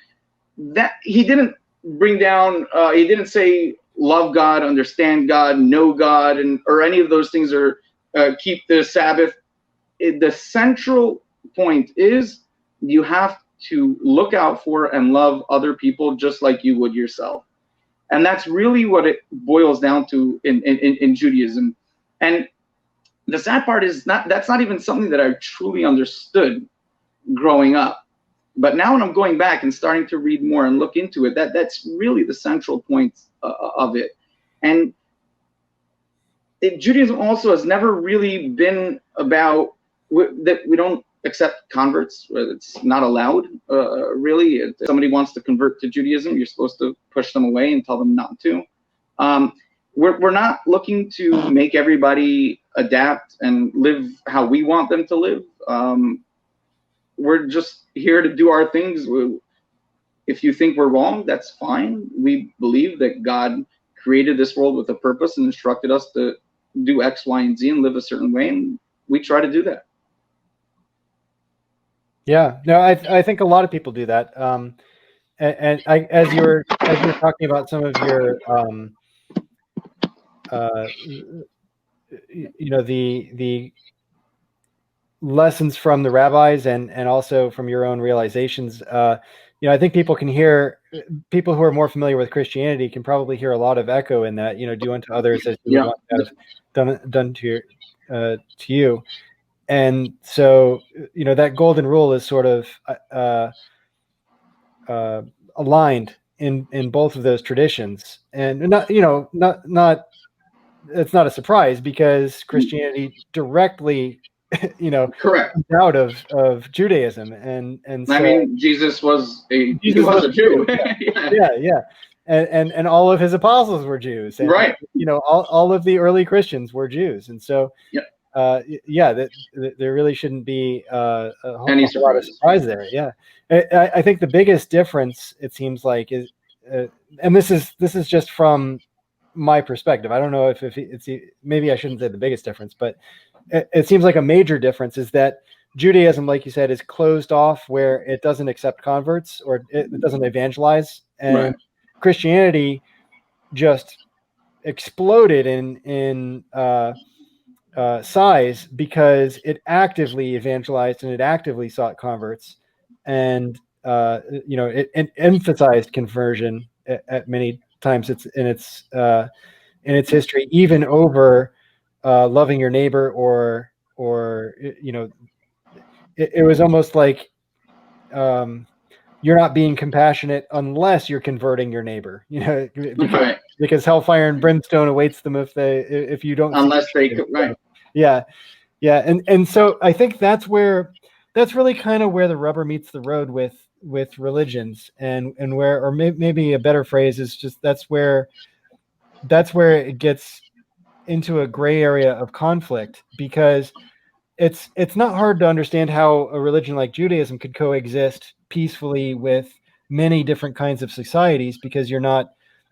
that he didn't bring down. He didn't say love God, understand God, know God, or any of those things, or keep the Sabbath. The central point is you have to look out for and love other people just like you would yourself. And that's really what it boils down to in Judaism. And the sad part is that's not even something that I truly understood growing up. But now when I'm going back and starting to read more and look into it, that's really the central point of it. And Judaism also has never really been about that we don't accept converts. It's not allowed, really. If somebody wants to convert to Judaism, you're supposed to push them away and tell them not to. We're not looking to make everybody adapt and live how we want them to live. We're just here to do our things. If you think we're wrong, that's fine. We believe that God created this world with a purpose and instructed us to do X, Y, and Z and live a certain way, and we try to do that. Yeah, no, I think a lot of people do that. And as you're talking about some of your, the lessons from the rabbis and also from your own realizations, I think people who are more familiar with Christianity can probably hear a lot of echo in that. Do unto others as you would want to have done to you. And so, that golden rule is sort of aligned in both of those traditions, and not it's not a surprise because Christianity directly, correct, out of Judaism, and so, I mean, Jesus was a Jew. yeah. And all of his apostles were Jews, and, right? All of the early Christians were Jews, and so. That there really shouldn't be a lot of surprise there. Yeah, I think the biggest difference, it seems like, is, and this is just from my perspective. I don't know if it's, maybe I shouldn't say the biggest difference, but it seems like a major difference is that Judaism, like you said, is closed off, where it doesn't accept converts or it doesn't evangelize, and Christianity just exploded in size because it actively evangelized and it actively sought converts, and it emphasized conversion at many times in its history, even over loving your neighbor, or it was almost like you're not being compassionate unless you're converting your neighbor, because hellfire and brimstone awaits them if you don't, unless they right. Yeah. And so I think that's really kind of where the rubber meets the road with religions, and where, or maybe a better phrase is just that's where it gets into a gray area of conflict, because it's not hard to understand how a religion like Judaism could coexist peacefully with many different kinds of societies, because you're not,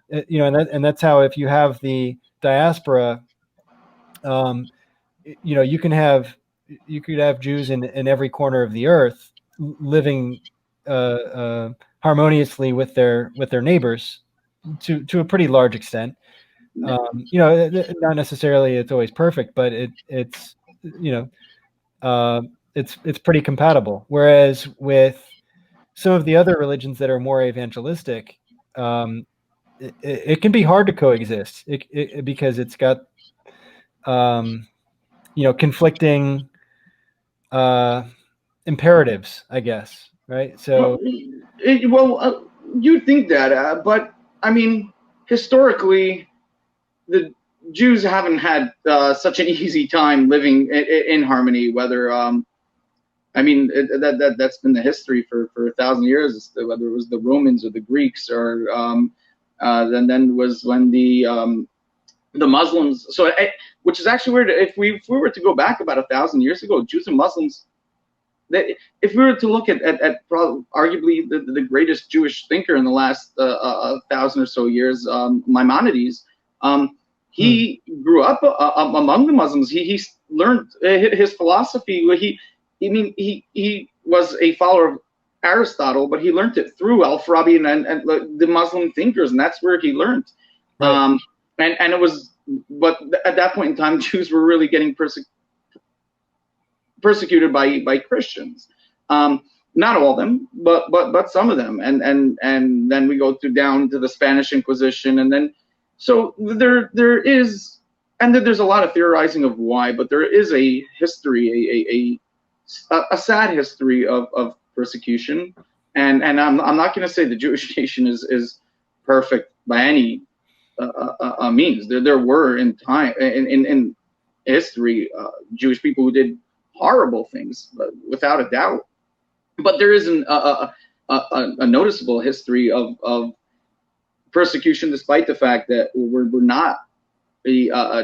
and that's how, if you have the diaspora, you could have Jews in every corner of the earth living harmoniously with their neighbors to a pretty large extent. Not necessarily it's always perfect, but it's pretty compatible. Whereas with some of the other religions that are more evangelistic, it can be hard to coexist because it's got conflicting imperatives, I guess, right? So, you'd think that, but I mean, historically, the Jews haven't had such an easy time living in harmony. Whether I mean, that's been the history for 1,000 years. Whether it was the Romans or the Greeks, or then was when the Muslims. So, which is actually weird. If we were to go back about 1,000 years ago, Jews and Muslims. If we were to look at arguably the greatest Jewish thinker in the last 1,000 or so years, Maimonides, he grew up among the Muslims. He learned his philosophy. He was a follower of Aristotle, but he learned it through Al-Farabi and the Muslim thinkers, and that's where he learned. Right. And it was, but at that point in time, Jews were really getting persecuted by Christians. Not all of them, but some of them. And then we go down to the Spanish Inquisition, and then so there is, and there's a lot of theorizing of why, but there is a history, a sad history of persecution. And I'm not going to say the Jewish nation is perfect by any means. There were in time in history Jewish people who did horrible things, without a doubt. But there is a noticeable history of persecution, despite the fact that we're not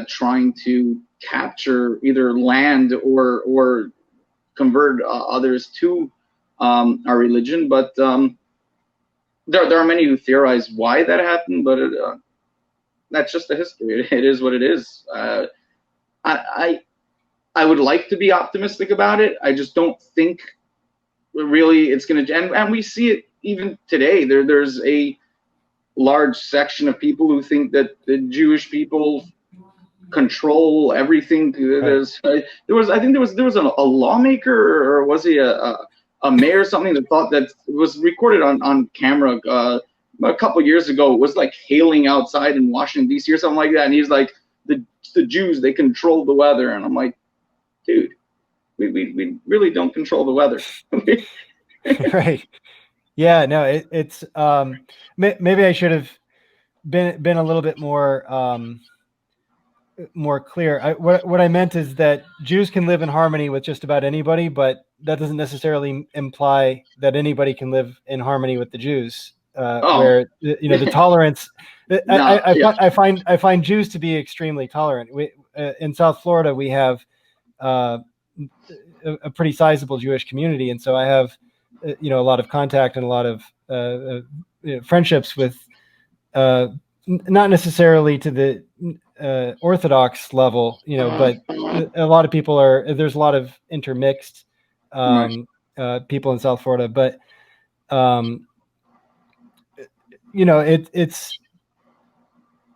trying to capture either land or convert others to our religion. But there are many who theorize why that happened, but that's just the history. It is what it is. I would like to be optimistic about it. I just don't think really it's going to, and we see it even today. There's a large section of people who think that the Jewish people control everything. Right. There was a lawmaker, or was he a mayor or something, that thought that was recorded on camera a couple years ago. It was like hailing outside in Washington D.C. or something like that, and he's like, the Jews, they control the weather. And I'm like, dude, we really don't control the weather. Right. Yeah, no, it's maybe I should have been a little bit more clear. What I meant is that Jews can live in harmony with just about anybody, but that doesn't necessarily imply that anybody can live in harmony with the Jews. Where the tolerance, I find Jews to be extremely tolerant. In South Florida, we have a pretty sizable Jewish community, and so I have a lot of contact and a lot of friendships with not necessarily to the Orthodox level, but a lot of people there's a lot of intermixed people in South Florida, but it's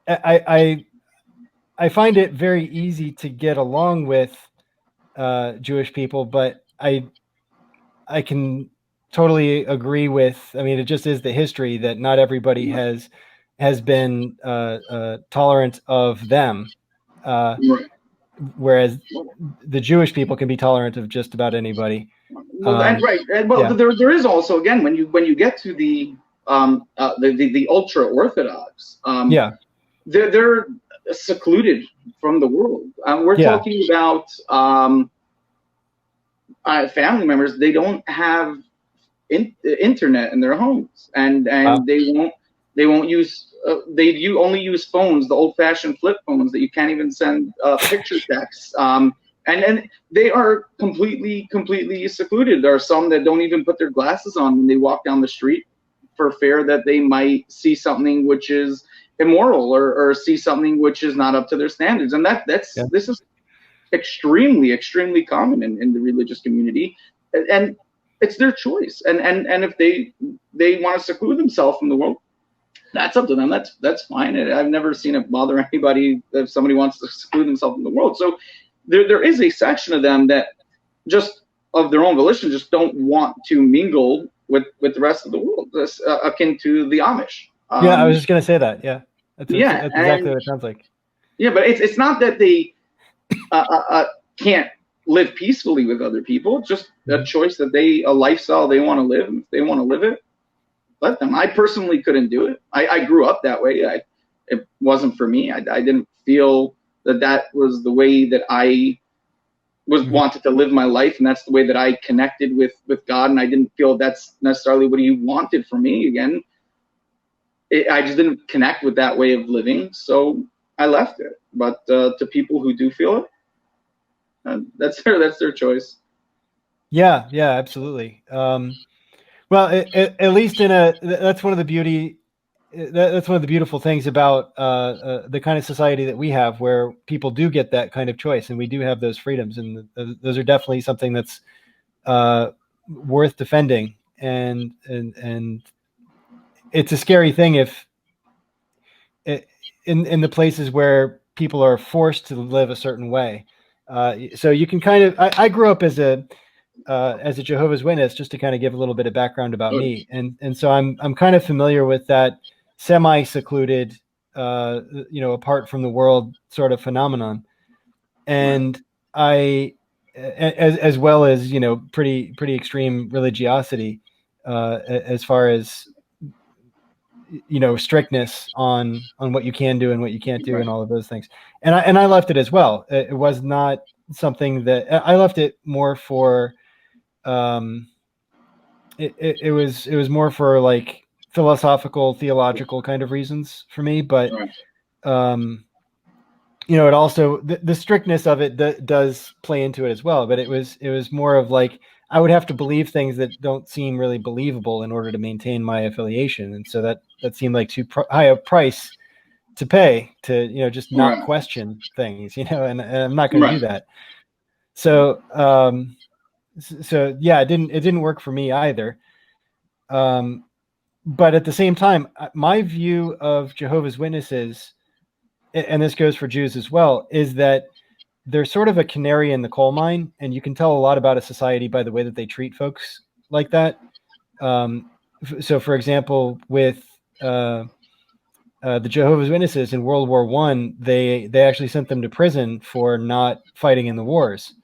I find it very easy to get along with Jewish people, but I can totally agree with. I mean, it just is the history that not everybody has been tolerant of them, whereas the Jewish people can be tolerant of just about anybody. Well, there is also, again, when you get to the ultra Orthodox, they're secluded from the world. We're talking about family members. They don't have internet in their homes, and they won't use. They only use phones, the old-fashioned flip phones that you can't even send picture texts. And they are completely secluded. There are some that don't even put their glasses on when they walk down the street, for fear that they might see something which is immoral, or see something which is not up to their standards. And this is extremely common in the religious community, and it's their choice. And if they want to seclude themselves from the world, that's up to them. That's fine. I've never seen it bother anybody if somebody wants to seclude themselves from the world. So there is a section of them that just of their own volition just don't want to mingle with the rest of the world, akin to the Amish. Yeah, I was just gonna say that. Yeah, Yeah, that's exactly and what it sounds like. yeah, but it's not that they can't live peacefully with other people. It's just a Mhm. choice that a lifestyle they want to live. If they want to live it, let them. I personally couldn't do it. I grew up that way. It wasn't for me. I didn't feel that was the way that I was Mhm. wanted to live my life, and that's the way that I connected with God. And I didn't feel that's necessarily what He wanted for me. Again, I just didn't connect with that way of living, so I left it. But to people who do feel it, that's their choice. Yeah, yeah, absolutely. Well, at least that's one of the that's one of the beautiful things about the kind of society that we have, where people do get that kind of choice, and we do have those freedoms, and those are definitely something that's uh, worth defending. And it's a scary thing if in the places where people are forced to live a certain way. So you can kind of I grew up as a Jehovah's Witness, just to kind of give a little bit of background about Good. me, and so I'm kind of familiar with that semi-secluded, apart from the world sort of phenomenon, Right. and I, as well as pretty extreme religiosity, as far as strictness on what you can do and what you can't do Right. and all of those things, and I left it as well. It was not something that I left it more for. Um, it was more for like philosophical, theological kind of reasons for me, but Right. um, it also the strictness of it does play into it as well. But it was more of like I would have to believe things that don't seem really believable in order to maintain my affiliation, and so that seemed like too high a price to pay to just not Right. question things, and I'm not going to do Right. that. So yeah, it didn't work for me either. Um, but at the same time, my view of Jehovah's Witnesses, and this goes for Jews as well, is that they're sort of a canary in the coal mine, and you can tell a lot about a society by the way that they treat folks like that. Um, so, for example, with uh, the Jehovah's Witnesses in World War One, they actually sent them to prison for not fighting in the wars,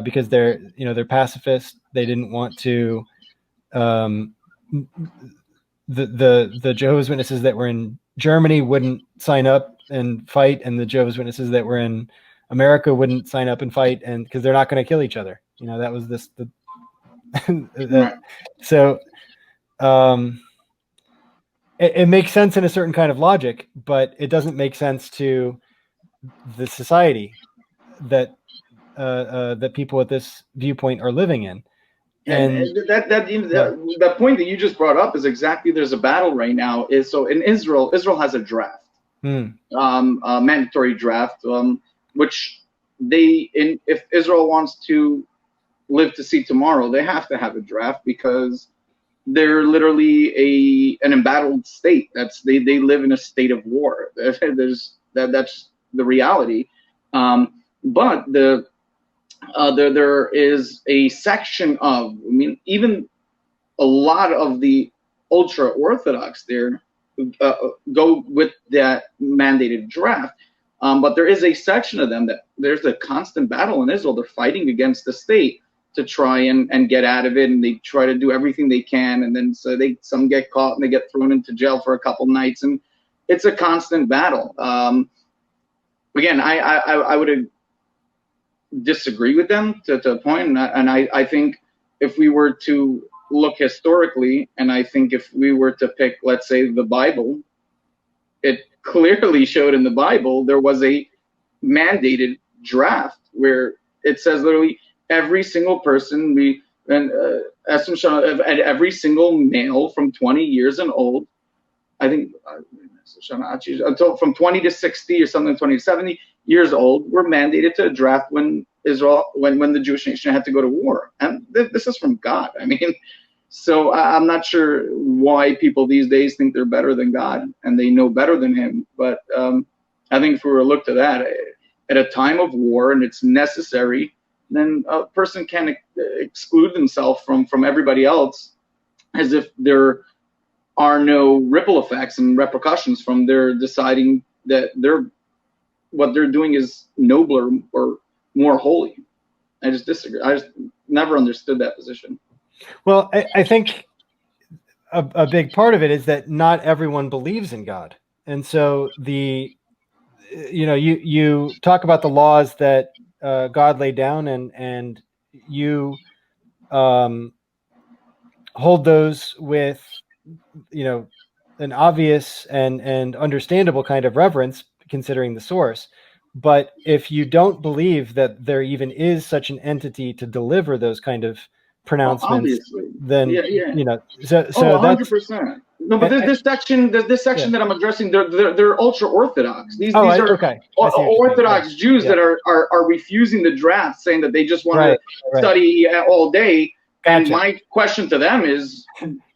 because they're pacifists. They didn't want to. Um, the Jehovah's Witnesses that were in Germany wouldn't sign up and fight, and the Jehovah's Witnesses that were in America wouldn't sign up and fight, and because they're not going to kill each other. That was this the Right. so um, it makes sense in a certain kind of logic, but it doesn't make sense to the society that people with this viewpoint are living in. Yeah, and And yeah. that point that you just brought up is exactly, there's a battle right now. Is so in Israel, Israel has a draft, Hmm. a mandatory draft, which if Israel wants to live to see tomorrow, they have to have a draft, because they're literally an embattled state. They live in a state of war. That's the reality. But there is a section of, I mean, even a lot of the ultra orthodox there uh, go with that mandated draft. But there is a section of them that there's a constant battle in Israel. They're fighting against the state to try and get out of it, and they try to do everything they can, and then some get caught and they get thrown into jail for a couple nights, and it's a constant battle. Again, I would disagree with them to a point, and I think if we were to look historically, and I think if we were to pick, let's say, the Bible, it clearly showed in the Bible there was a mandated draft where it says literally every single person every single male from 20 years and old, I think, until from 20 to 60 or something, 20 to 70 years old, were mandated to draft when the Jewish nation had to go to war. And this is from God. I mean, so I'm not sure why people these days think they're better than God and they know better than Him. But I think if we were to look to that at a time of war and it's necessary, then a person can exclude themselves from everybody else as if they're are no ripple effects and repercussions from their deciding that what they're doing is nobler or more holy. I just disagree. I just never understood that position. Well, I think a big part of it is that not everyone believes in God. And so you talk about the laws that God laid down, and you hold those with, an obvious and understandable kind of reverence, considering the source. But if you don't believe that there even is such an entity to deliver those kind of Well, pronouncements, obviously, then, yeah. Oh, so that's 100%. No, but this yeah. section that I'm addressing, they're ultra orthodox. Oh, These are okay. I see what you're saying. orthodox Jews Yeah. that are refusing the draft, saying that they just want Right. to study all day. And Gotcha. my question to them is,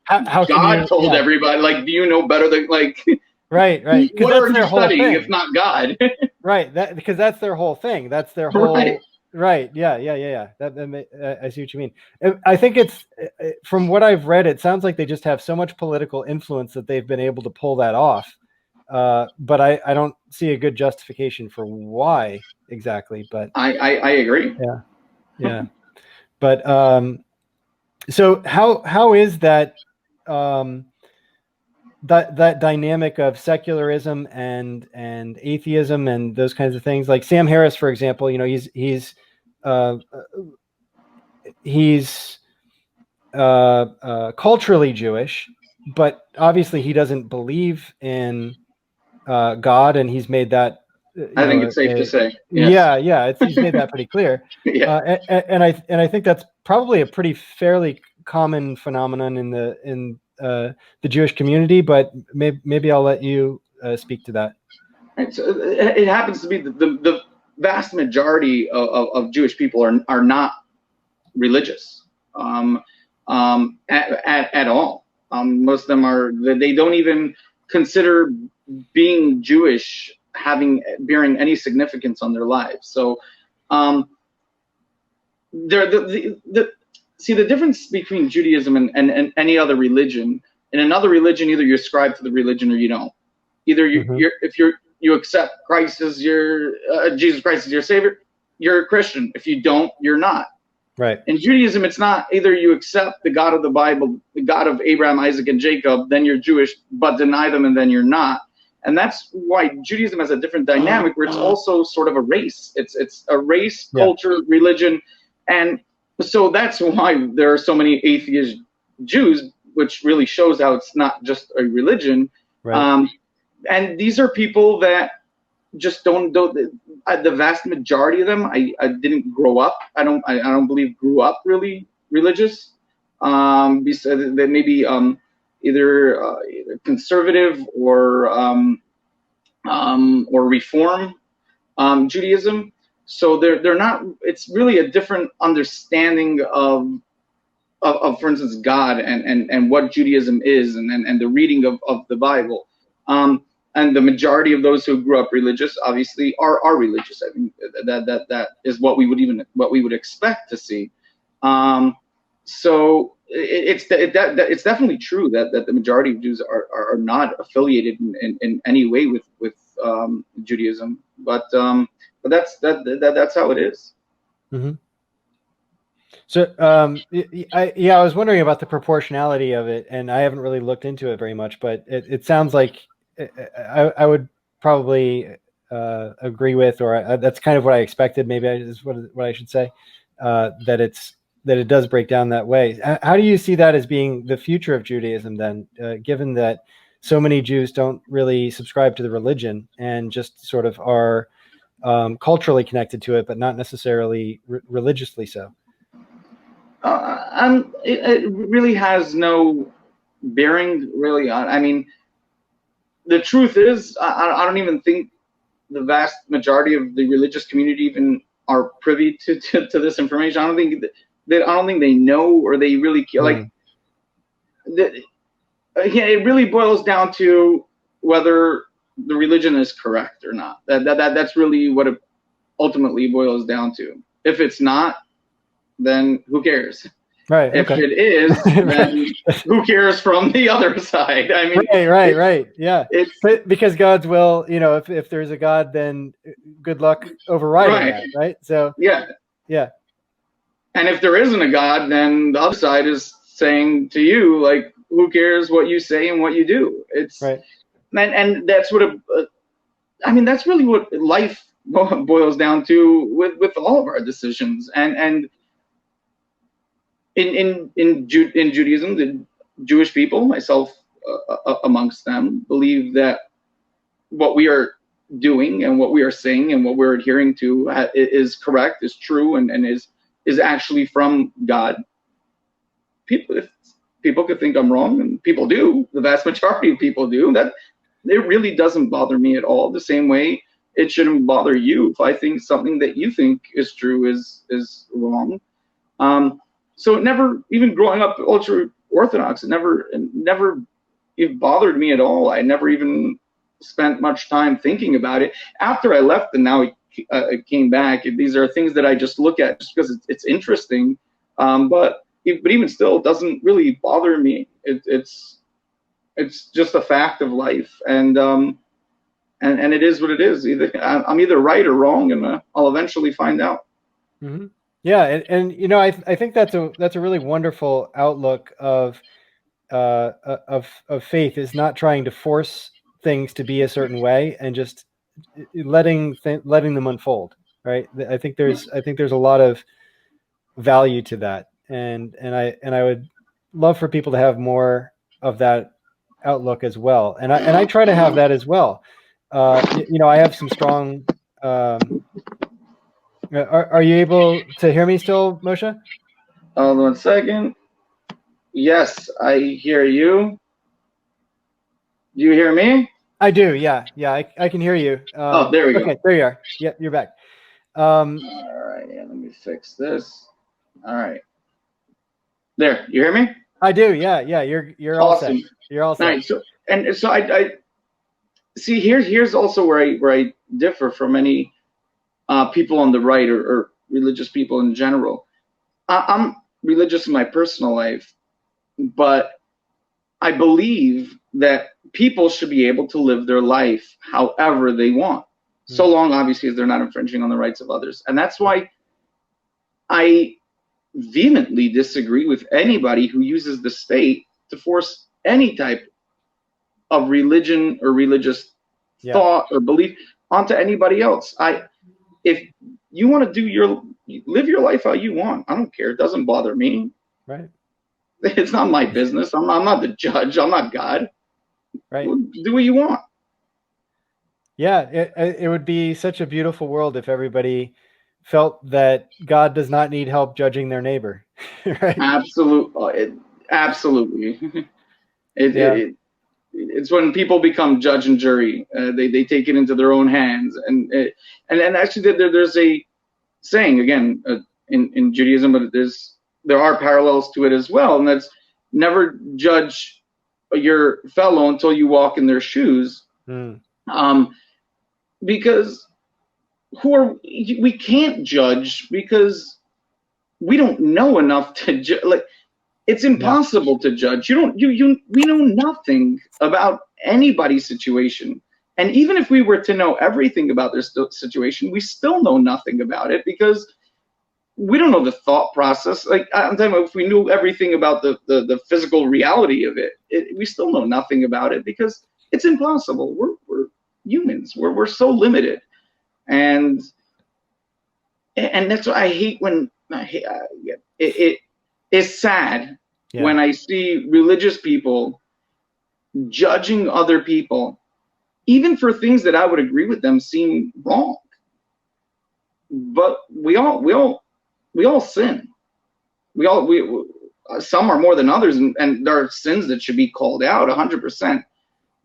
How can God you? told Yeah. everybody, like, do you know better than, like, Right. Because what that's are you their whole studying if thing. not God? Right. Because that's their whole thing. That's their whole. Right. Right. Yeah. I see what you mean. I think it's, from what I've read, it sounds like they just have so much political influence that they've been able to pull that off. But I don't see a good justification for why exactly. But I agree. yeah. But so how is that, that dynamic of secularism and atheism and those kinds of things? Like Sam Harris, for example, uh, he's culturally Jewish, but obviously he doesn't believe in God, and he's made that, I think it's safe to say. Yes. he's made that pretty clear. Yeah. And I think that's probably a pretty fairly common phenomenon in the Jewish community, but maybe I'll let you speak to that. Right. So it happens to be the vast majority of Jewish people are not religious, at all. Most of them they don't even consider being Jewish bearing any significance on their lives. So the difference between Judaism and any other religion. In another religion, either you ascribe to the religion or you don't. Either you accept Christ as Jesus Christ as your savior, you're a Christian. If you don't, you're not. Right. In Judaism, it's not either you accept the God of the Bible, the God of Abraham, Isaac, and Jacob, then you're Jewish, but deny them and then you're not. And that's why Judaism has a different dynamic where it's also sort of a race. It's a race, culture, religion. And so that's why there are so many atheist Jews, which really shows how it's not just a religion. Right. And these are people that just don't the vast majority of them I didn't grow up. I don't believe grew up really religious. They may be either conservative or reform Judaism. So they're not. It's really a different understanding of for instance, God and what Judaism is, and the reading of the Bible. And the majority of those who grew up religious, obviously, are religious. I mean, that is what we would expect to see. So it's definitely true that the majority of Jews are not affiliated in any way with Judaism. But that's how it is. Mm-hmm. So I was wondering about the proportionality of it, and I haven't really looked into it very much, but it sounds like I would probably agree with, or that's kind of what I expected. Maybe is what I should say, that it does break down that way. How do you see that as being the future of Judaism then, given that so many Jews don't really subscribe to the religion and just sort of are culturally connected to it, but not necessarily religiously so? It really has no bearing, really. I mean, the truth is, I don't even think the vast majority of the religious community even are privy to this information. I don't think they know, or they really like. It really boils down to whether the religion is correct or not. That's really what it ultimately boils down to. If it's not, then who cares? Right. If Okay. it is, then who cares from the other side? I mean, right. Yeah. it's But because God's will, if there's a God, then good luck overriding right. that. Right. So, Yeah. yeah. And if there isn't a God, then the other side is saying to you, like, who cares what you say and what you do? It's, Right. and that's what I mean, that's really what life boils down to with all of our decisions. And in Judaism, the Jewish people, myself amongst them, believe that what we are doing and what we are saying and what we're adhering to is correct, is true, and is actually from God. People could think I'm wrong, and people do. The vast majority of people do. That it really doesn't bother me at all. The same way it shouldn't bother you if I think something that you think is true is wrong. So it never, even growing up ultra orthodox, it never it bothered me at all. I never even spent much time thinking about it. After I left and now it came back, these are things that I just look at just because it's interesting. But even still, it doesn't really bother me. It's just a fact of life, and it is what it is. I'm either right or wrong, and I'll eventually find out. Mm-hmm. Yeah, and I think that's a really wonderful outlook of faith, is not trying to force things to be a certain way and just letting them unfold. Right. I think there's a lot of value to that, and I would love for people to have more of that outlook as well. And I try to have that as well. I have some strong. Are you able to hear me still, Moshe? Hold on 1 second. Yes, I hear you. Do you hear me? I do. Yeah. I can hear you. Oh, there we go. Okay, there you are. Yep, you're back. All right, yeah, let me fix this. All right. There, you hear me? I do. Yeah. You're all set. Awesome. You're all set. Nice. So I see. Here's also where I differ from many people on the right, or religious people in general. I'm religious in my personal life, but I believe that people should be able to live their life however they want, so long, obviously, as they're not infringing on the rights of others. And that's why I vehemently disagree with anybody who uses the state to force any type of religion or religious thought or belief onto anybody else. If you want to live your life how you want, I don't care. It doesn't bother me. Right. It's not my business. I'm not the judge. I'm not God. Right. Do what you want. Yeah, it would be such a beautiful world if everybody felt that God does not need help judging their neighbor. Right. Absolutely. It's when people become judge and jury. They take it into their own hands, and actually there's a saying again in Judaism, but there are parallels to it as well, and that's never judge your fellow until you walk in their shoes. Because we can't judge because we don't know enough to judge. Like, it's impossible to judge. We know nothing about anybody's situation. And even if we were to know everything about their situation, we still know nothing about it because we don't know the thought process. Like, I'm talking about, if we knew everything about the physical reality of it, we still know nothing about it because it's impossible. We're humans. We're so limited. And that's what I hate when it's sad when I see religious people judging other people, even for things that I would agree with them seem wrong. But we all sin. Some are more than others, and there are sins that should be called out 100%.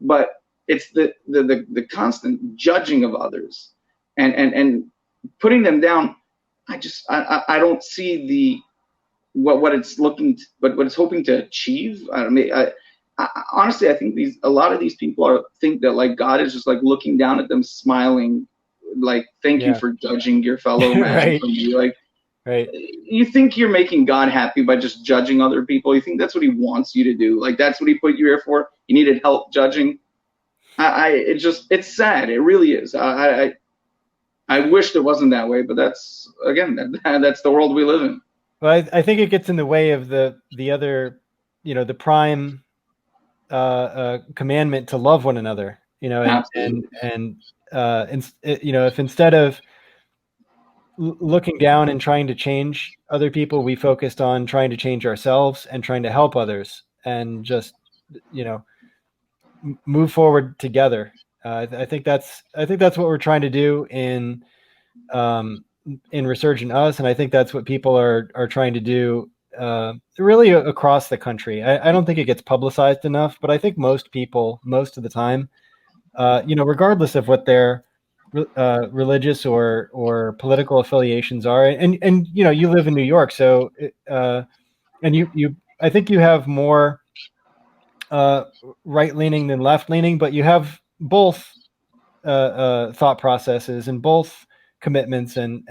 But it's the constant judging of others and putting them down. I don't see what it's what it's hoping to achieve. Honestly, I think a lot of these people think that, like, God is just like looking down at them, smiling, like, thank you for judging your fellow man. Right. From you. Like, Right. You think you're making God happy by just judging other people? You think that's what he wants you to do? Like that's what he put you here for? You needed help judging? It's sad. It really is. I wished it wasn't that way, but that's again, that's the world we live in. Well, I think it gets in the way of the other, the prime commandment to love one another. Absolutely. If instead of looking down and trying to change other people, we focused on trying to change ourselves and trying to help others, and just move forward together. I think that's what we're trying to do in Resurgent Us, and I think that's what people are trying to do really across the country. I don't think it gets publicized enough, but I think most people, most of the time, regardless of what their religious or political affiliations are, and you live in New York, so and you I think you have more right leaning than left leaning, but you have both thought processes and both commitments and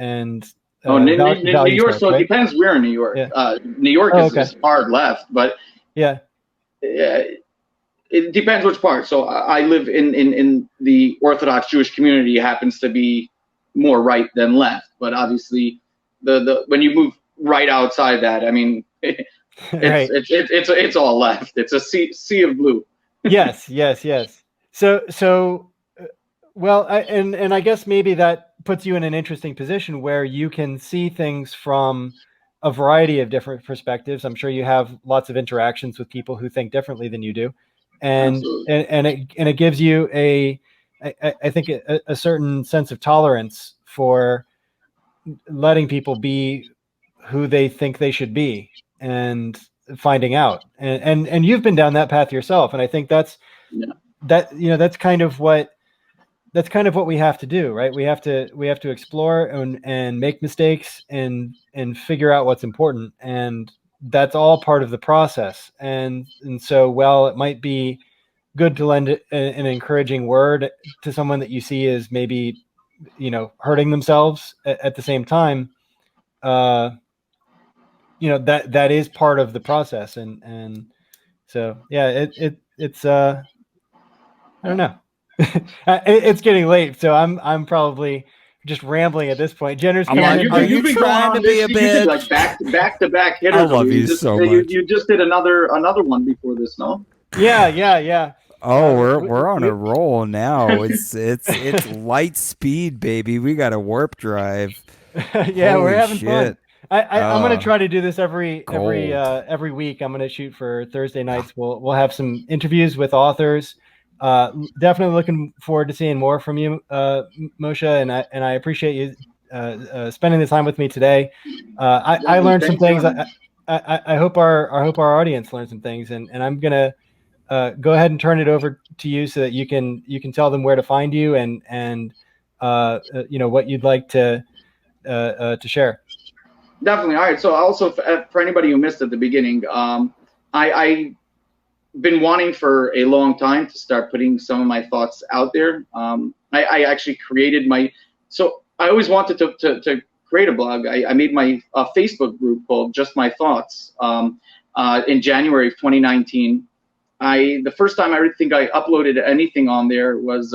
New value York. sets, So it right? depends where in New York. Yeah. New York Oh, okay. is hard left, but Yeah. It depends which part. So I live in the Orthodox Jewish community. Happens to be more right than left, but obviously the when you move right outside that, I mean, Right. it's all left. It's a sea of blue. Yes. So, well, and I guess maybe that puts you in an interesting position where you can see things from a variety of different perspectives. I'm sure you have lots of interactions with people who think differently than you do, and Absolutely. it gives you I think a certain sense of tolerance for letting people be who they think they should be, and finding out, and you've been down that path yourself, and I think that's Yeah. that's kind of what we have to do, right? We have to explore and make mistakes and figure out what's important, and that's all part of the process. And so, while it might be good to lend an encouraging word to someone that you see is maybe hurting themselves at the same time, that is part of the process, and so yeah, it's I don't know. It's getting late, so I'm probably just rambling at this point. Jenner's I'm coming like, in. are you You've been going trying to on be this. a You did like bitch? back to back hitters. I love you just so much. you just did another one before this, no? Yeah. Oh, we're on a roll now. It's light speed, baby. We got a warp drive. Yeah, Holy we're having shit. fun. I'm gonna Uh, try to do this every Gold. every week. I'm gonna shoot for Thursday nights. We'll have some interviews with authors. Definitely looking forward to seeing more from you, Moshe, and I appreciate you spending the time with me today. I Definitely. learned some Thanks for things. having me. I hope our audience learned some things, and I'm gonna go ahead and turn it over to you so that you can tell them where to find you, and what you'd like to share. Definitely. All right. So also for anybody who missed at the beginning, I been wanting for a long time to start putting some of my thoughts out there. I actually created so I always wanted to create a blog. I made my Facebook group called Just My Thoughts in January of 2019. The first time I think I uploaded anything on there was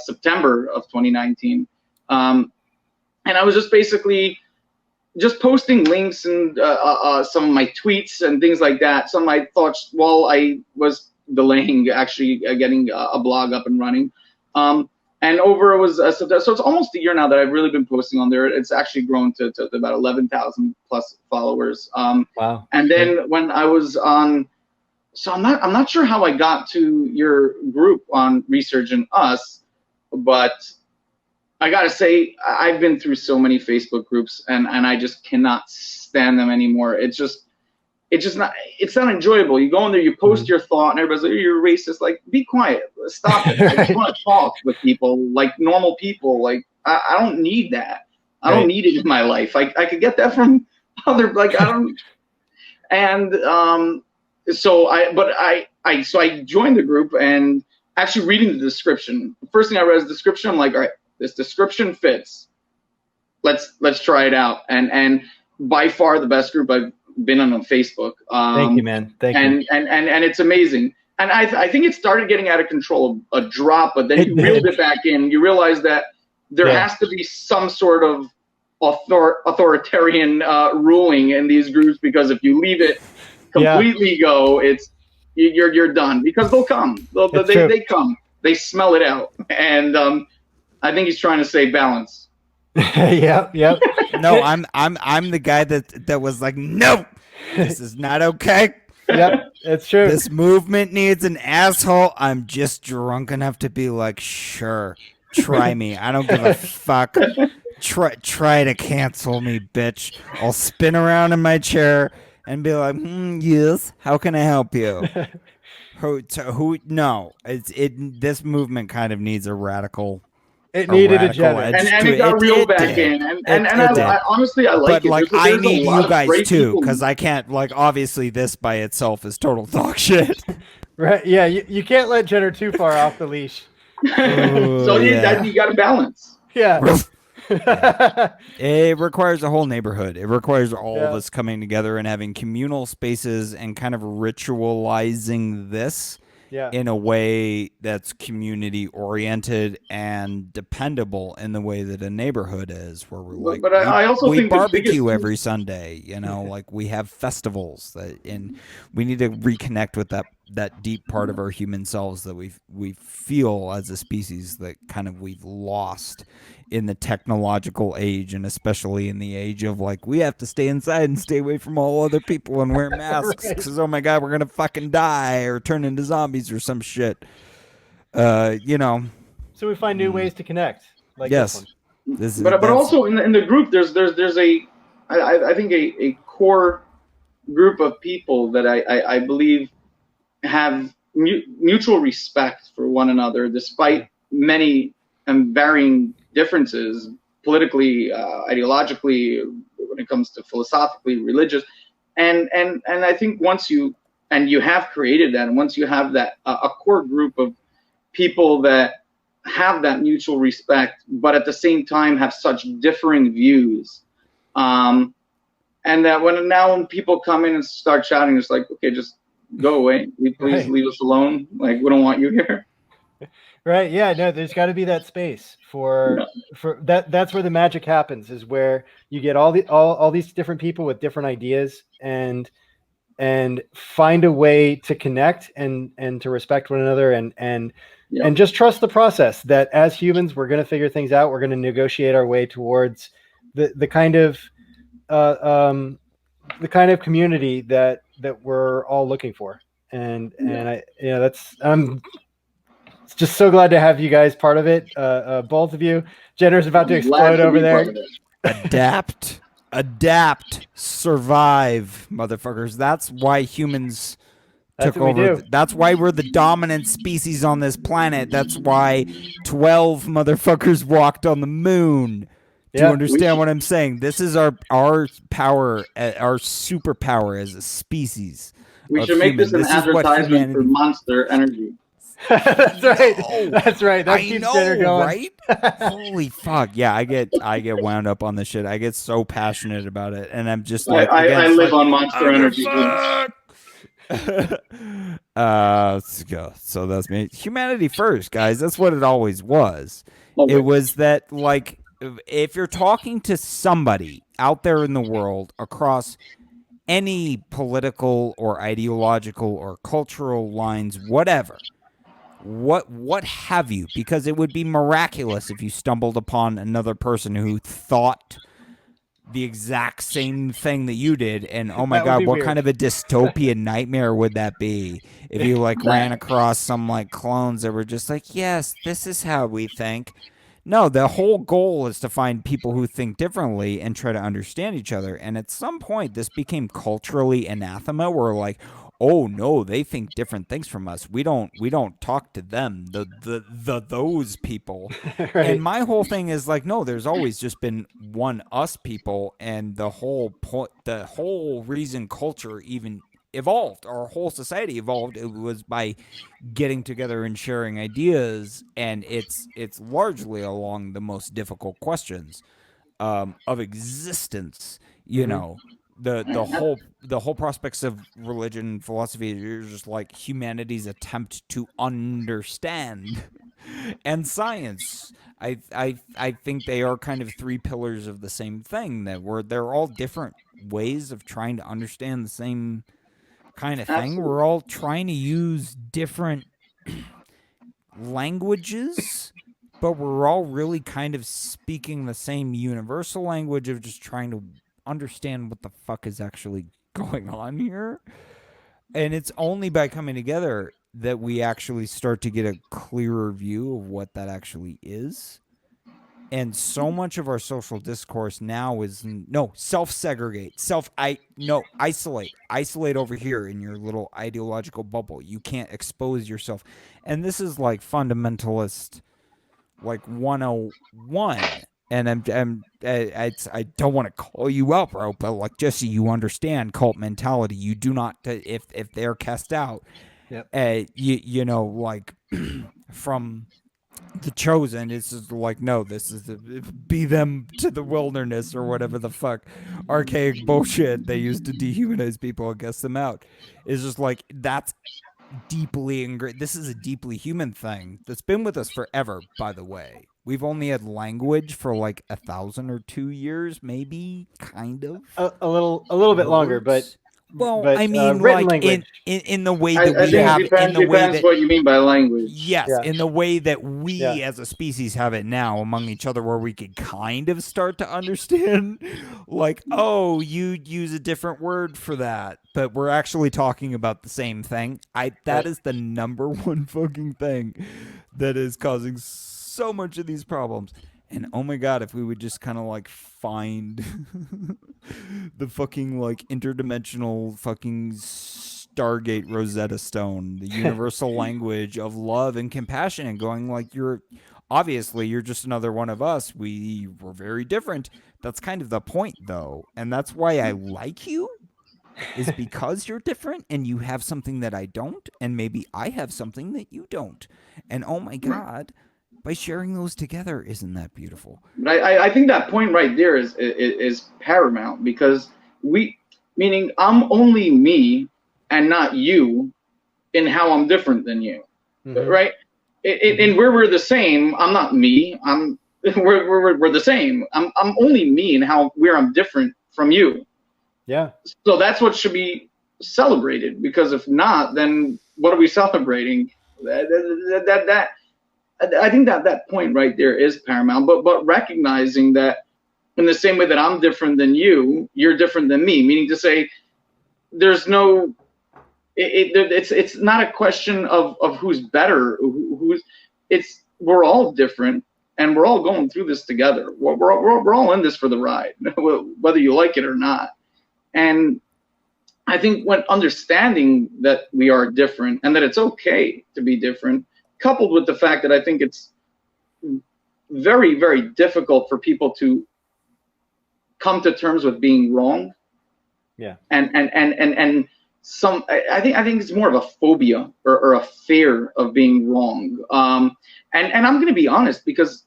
September of 2019. And I was just basically just posting links and some of my tweets and things like that. Some of my thoughts while I was delaying actually getting a blog up and running. And over it was so it's almost a year now that I've really been posting on there. It's actually grown to about 11,000 plus followers. Wow. And then when I was on, so I'm not sure how I got to your group on Resurgent Us, but I gotta say, I've been through so many Facebook groups, and I just cannot stand them anymore. It's not enjoyable. You go in there, you post your thought, and everybody's like, "You're racist." Like, be quiet, stop it. I just want to talk with people like normal people. Like, I don't need that. I don't need it in my life. I could get that from other, like, I don't. And so I joined the group, and actually reading the description. The first thing I read is the description. I'm like, all right, this description fits. Let's try it out. And by far the best group I've been on Facebook. Thank you, man. Thank you. And it's amazing. And I think it started getting out of control, a drop, but then It you reeled did. it back in. You realize that there Yeah. has to be some sort of authoritarian ruling in these groups, because if you leave it completely go, you're done, because they'll come. They come. They smell it out. And I think he's trying to say balance. Yep. No, I'm the guy that was like, no, this is not okay. Yep, it's true. This movement needs an asshole. I'm just drunk enough to be like, sure, try me. I don't give a fuck. Try to cancel me, bitch. I'll spin around in my chair and be like, yes, how can I help you? No, this movement kind of needs a radical. It needed a radical Jenner. edge And to it got reeled back did. in. And It did. I honestly, I like But it. like, There's I a need lot you of guys great too, people. because I can't, like, obviously this by itself is total dog shit. Right? Yeah, you can't let Jenner too far off the leash. So you got to balance. Yeah. It requires a whole neighborhood. It requires all of Yeah. us coming together and having communal spaces and kind of ritualizing this Yeah. in a way that's community oriented and dependable in the way that a neighborhood is, where we're like, But I also we think the barbecue biggest- every Sunday, you know, like we have festivals and we need to reconnect with that deep part of our human selves that we feel as a species that kind of we've lost in the technological age, and especially in the age of like, we have to stay inside and stay away from all other people and wear masks because, oh my God, we're gonna fucking die or turn into zombies or some shit. You know. So we find new ways to connect, like Yes. this one. But also in the group, there's I think a core group of people that I believe have mutual respect for one another, despite many and varying differences politically, ideologically, when it comes to philosophically, religious, and I think once you have created that, and once you have that a core group of people that have that mutual respect, but at the same time have such differing views, and that when people come in and start shouting, it's like, okay, just go away. Please leave us alone. Like, we don't want you here. Right. Yeah. No, there's got to be that space for that. That's where the magic happens, is where you get all these different people with different ideas and find a way to connect and to respect one another and just trust the process that as humans, we're going to figure things out. We're going to negotiate our way towards the kind of community that we're all looking for. And I, that's, I'm just so glad to have you guys part of it. Both of you. Jenner's about to explode over there. Adapt, survive, motherfuckers. That's why humans took over. That's why we're the dominant species on this planet. That's why 12 motherfuckers walked on the moon. Do you understand what I'm saying? This is our power, our superpower as a species. We should make this an advertisement for Monster Energy. That's right. That's right. That keeps Jenner going. Right? Holy fuck! Yeah, I get wound up on this shit. I get so passionate about it, and I'm just like, I live on Monster Energy. Let's go. So that's me. Humanity first, guys. That's what it always was. Okay. It was that, like, if you're talking to somebody out there in the world across any political or ideological or cultural lines, whatever, what have you, because it would be miraculous if you stumbled upon another person who thought the exact same thing that you did, and oh my God, what kind of a dystopian nightmare would that be if you like ran across some like clones that were just like, yes, this is how we think. No, the whole goal is to find people who think differently and try to understand each other. And at some point, this became culturally anathema. Where like, oh no, they think different things from us. We don't talk to them. Those people. Right. And my whole thing is like, no, there's always just been one us people, and the whole reason culture even evolved, our whole society evolved, it was by getting together and sharing ideas, and it's largely along the most difficult questions of existence. you know, the whole prospects of religion and philosophy are just like humanity's attempt to understand. And science, I think they are kind of three pillars of the same thing, that they're all different ways of trying to understand the same kind of thing. Absolutely. We're all trying to use different languages, but we're all really kind of speaking the same universal language of just trying to understand what the fuck is actually going on here. And it's only by coming together that we actually start to get a clearer view of what that actually is. And so much of our social discourse now is self-segregate, isolate over here in your little ideological bubble. You can't expose yourself. And this is like fundamentalist, like 101. And I don't want to call you out, bro, but like, just so you understand cult mentality, you do not, if they're cast out, you know, like from the chosen, it's just like, no, this is be them to the wilderness or whatever the fuck archaic bullshit they used to dehumanize people and guess them out. It's just like, that's deeply ingrained. This is a deeply human thing that's been with us forever, by the way. We've only had language for like 1,000 or 2 years, maybe, kind of. A little bit longer, but I mean, written like language. in the way that we think have, in the way that what you mean by language. Yes, in the way that we as a species have it now among each other, where we could kind of start to understand, like, oh, you use a different word for that, but we're actually talking about the same thing. That is the number one fucking thing that is causing so much of these problems. And oh my god, if we would just kind of like find the fucking like interdimensional fucking Stargate Rosetta Stone, the universal language of love and compassion, and going like, you're just another one of us. We were very different. That's kind of the point, though. And that's why I like you, is because you're different and you have something that I don't, and maybe I have something that you don't. And oh my god, by sharing those together, isn't that beautiful? I think that point right there is paramount, because meaning I'm only me and not you in how I'm different than you, right? And where we're the same, I'm not me. We're the same. I'm only me in where I'm different from you. Yeah. So that's what should be celebrated, because if not, then what are we celebrating? I think that point right there is paramount, but recognizing that in the same way that I'm different than you, you're different than me, meaning to say there's no, it's not a question of who's better, we're all different, and we're all going through this together. We're all in this for the ride, whether you like it or not. And I think when understanding that we are different and that it's okay to be different, coupled with the fact that I think it's very, very difficult for people to come to terms with being wrong. Yeah. And I think it's more of a phobia or a fear of being wrong. And I'm going to be honest, because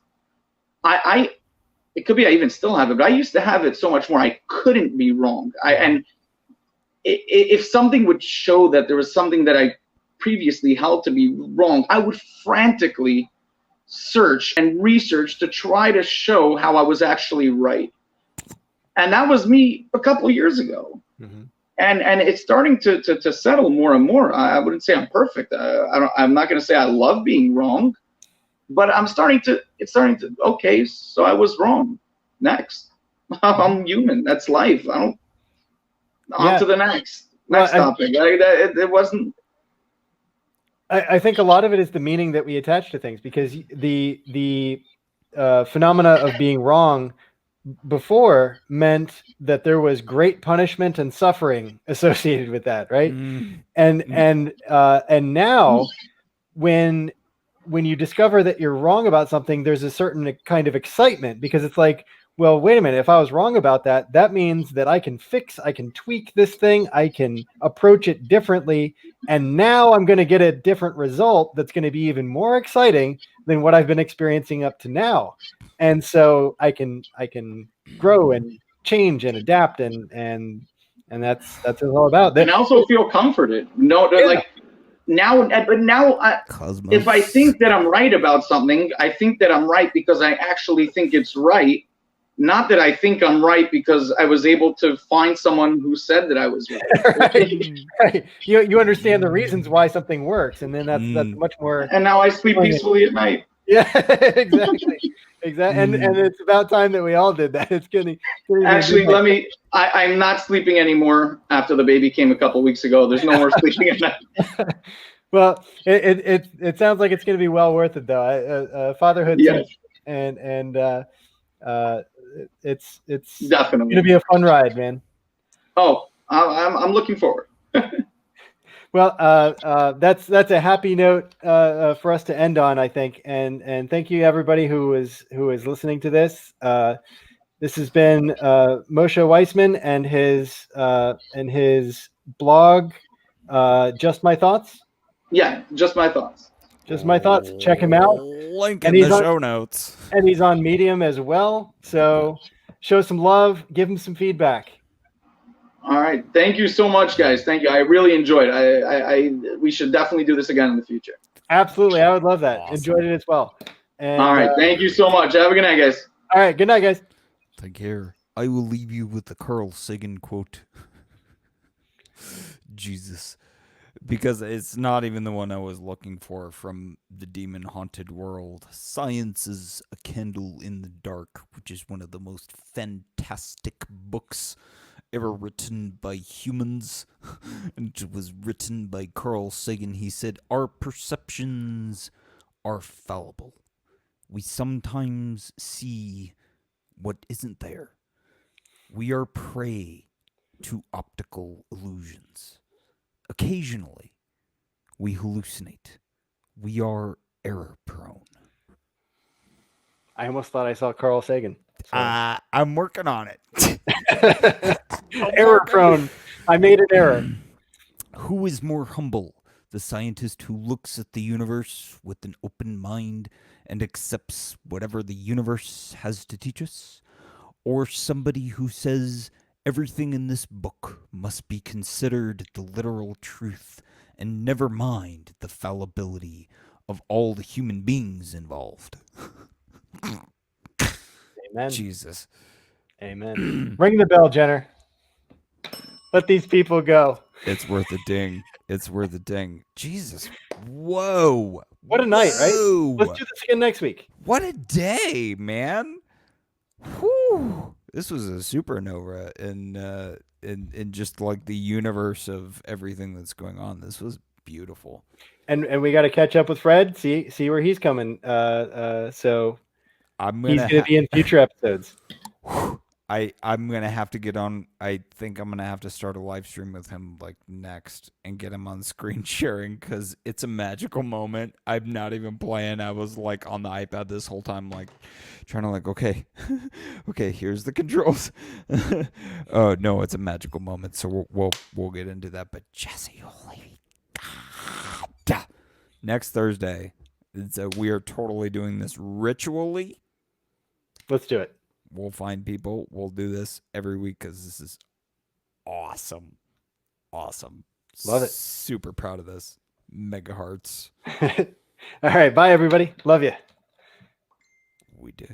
it could be I even still have it, but I used to have it so much more. I couldn't be wrong. And if something would show that there was something that I previously held to be wrong, I would frantically search and research to try to show how I was actually right. And that was me a couple of years ago. And it's starting to settle more and more. I wouldn't say I'm perfect. I'm not going to say I love being wrong, but it's starting to, okay, so I was wrong. Next. I'm human. That's life. On to the next topic. It wasn't. I think a lot of it is the meaning that we attach to things, because the phenomena of being wrong before meant that there was great punishment and suffering associated with that, right? And now when you discover that you're wrong about something, there's a certain kind of excitement, because it's like, well, wait a minute, if I was wrong about that, that means that I can tweak this thing, I can approach it differently, and now I'm going to get a different result that's going to be even more exciting than what I've been experiencing up to now. And so I can grow and change and adapt, and that's what it's all about. And I also feel comforted. No, Yeah. like now, but now, if I think that I'm right about something, I think that I'm right because I actually think it's right. Not that I think I'm right because I was able to find someone who said that I was right. Right. You understand the reasons why something works, and then that's much more. And now I sleep peacefully at night. Yeah, exactly. And it's about time that we all did that. It's gonna actually I'm not sleeping anymore after the baby came a couple weeks ago. There's no more sleeping at night. Well, it sounds like it's going to be well worth it, though. Fatherhood, yes. and it's definitely going to be a fun ride, man. Oh, I'm looking forward. Well, that's a happy note for us to end on, I think, and thank you everybody who is listening to this. This has been Moshe Weissman and his blog, Just My Thoughts. Yeah, Just My Thoughts. Just My Thoughts. Check him out. Link in the show notes. And he's on Medium as well. So show some love. Give him some feedback. All right. Thank you so much, guys. Thank you. I really enjoyed it. We should definitely do this again in the future. Absolutely. I would love that. Awesome. Enjoyed it as well. And, all right. Thank you so much. Have a good night, guys. All right. Good night, guys. Take care. I will leave you with the Carl Sagan quote. Jesus. Because it's not even the one I was looking for from The Demon Haunted World. Science is a Candle in the Dark, which is one of the most fantastic books ever written by humans. And it was written by Carl Sagan. He said, our perceptions are fallible. We sometimes see what isn't there. We are prey to optical illusions. Occasionally, we hallucinate. We are error-prone. I almost thought I saw Carl Sagan. So. I'm working on it. Error-prone. I made an error. Who is more humble? The scientist who looks at the universe with an open mind and accepts whatever the universe has to teach us? Or somebody who says everything in this book must be considered the literal truth and never mind the fallibility of all the human beings involved? Amen. Jesus. Amen. Ring the bell, Jenner. Let these people go. It's worth a ding. It's worth a ding. Jesus. Whoa. What a night, right? Let's do this again next week. What a day, man. Whew. This was a supernova in just like the universe of everything that's going on. This was beautiful. And we got to catch up with Fred. See where he's coming. So he's going to be in future episodes. I'm gonna have to get on. I think I'm gonna have to start a live stream with him like next and get him on screen sharing because it's a magical moment. I'm not even playing. I was like on the iPad this whole time, like trying to like okay, here's the controls. Oh no, it's a magical moment. So we'll get into that. But Jesse, holy God, next Thursday, we are totally doing this ritually. Let's do it. We'll find people. We'll do this every week because this is awesome. Awesome. Love it. Super proud of this. Mega hearts. All right. Bye, everybody. Love you. We do.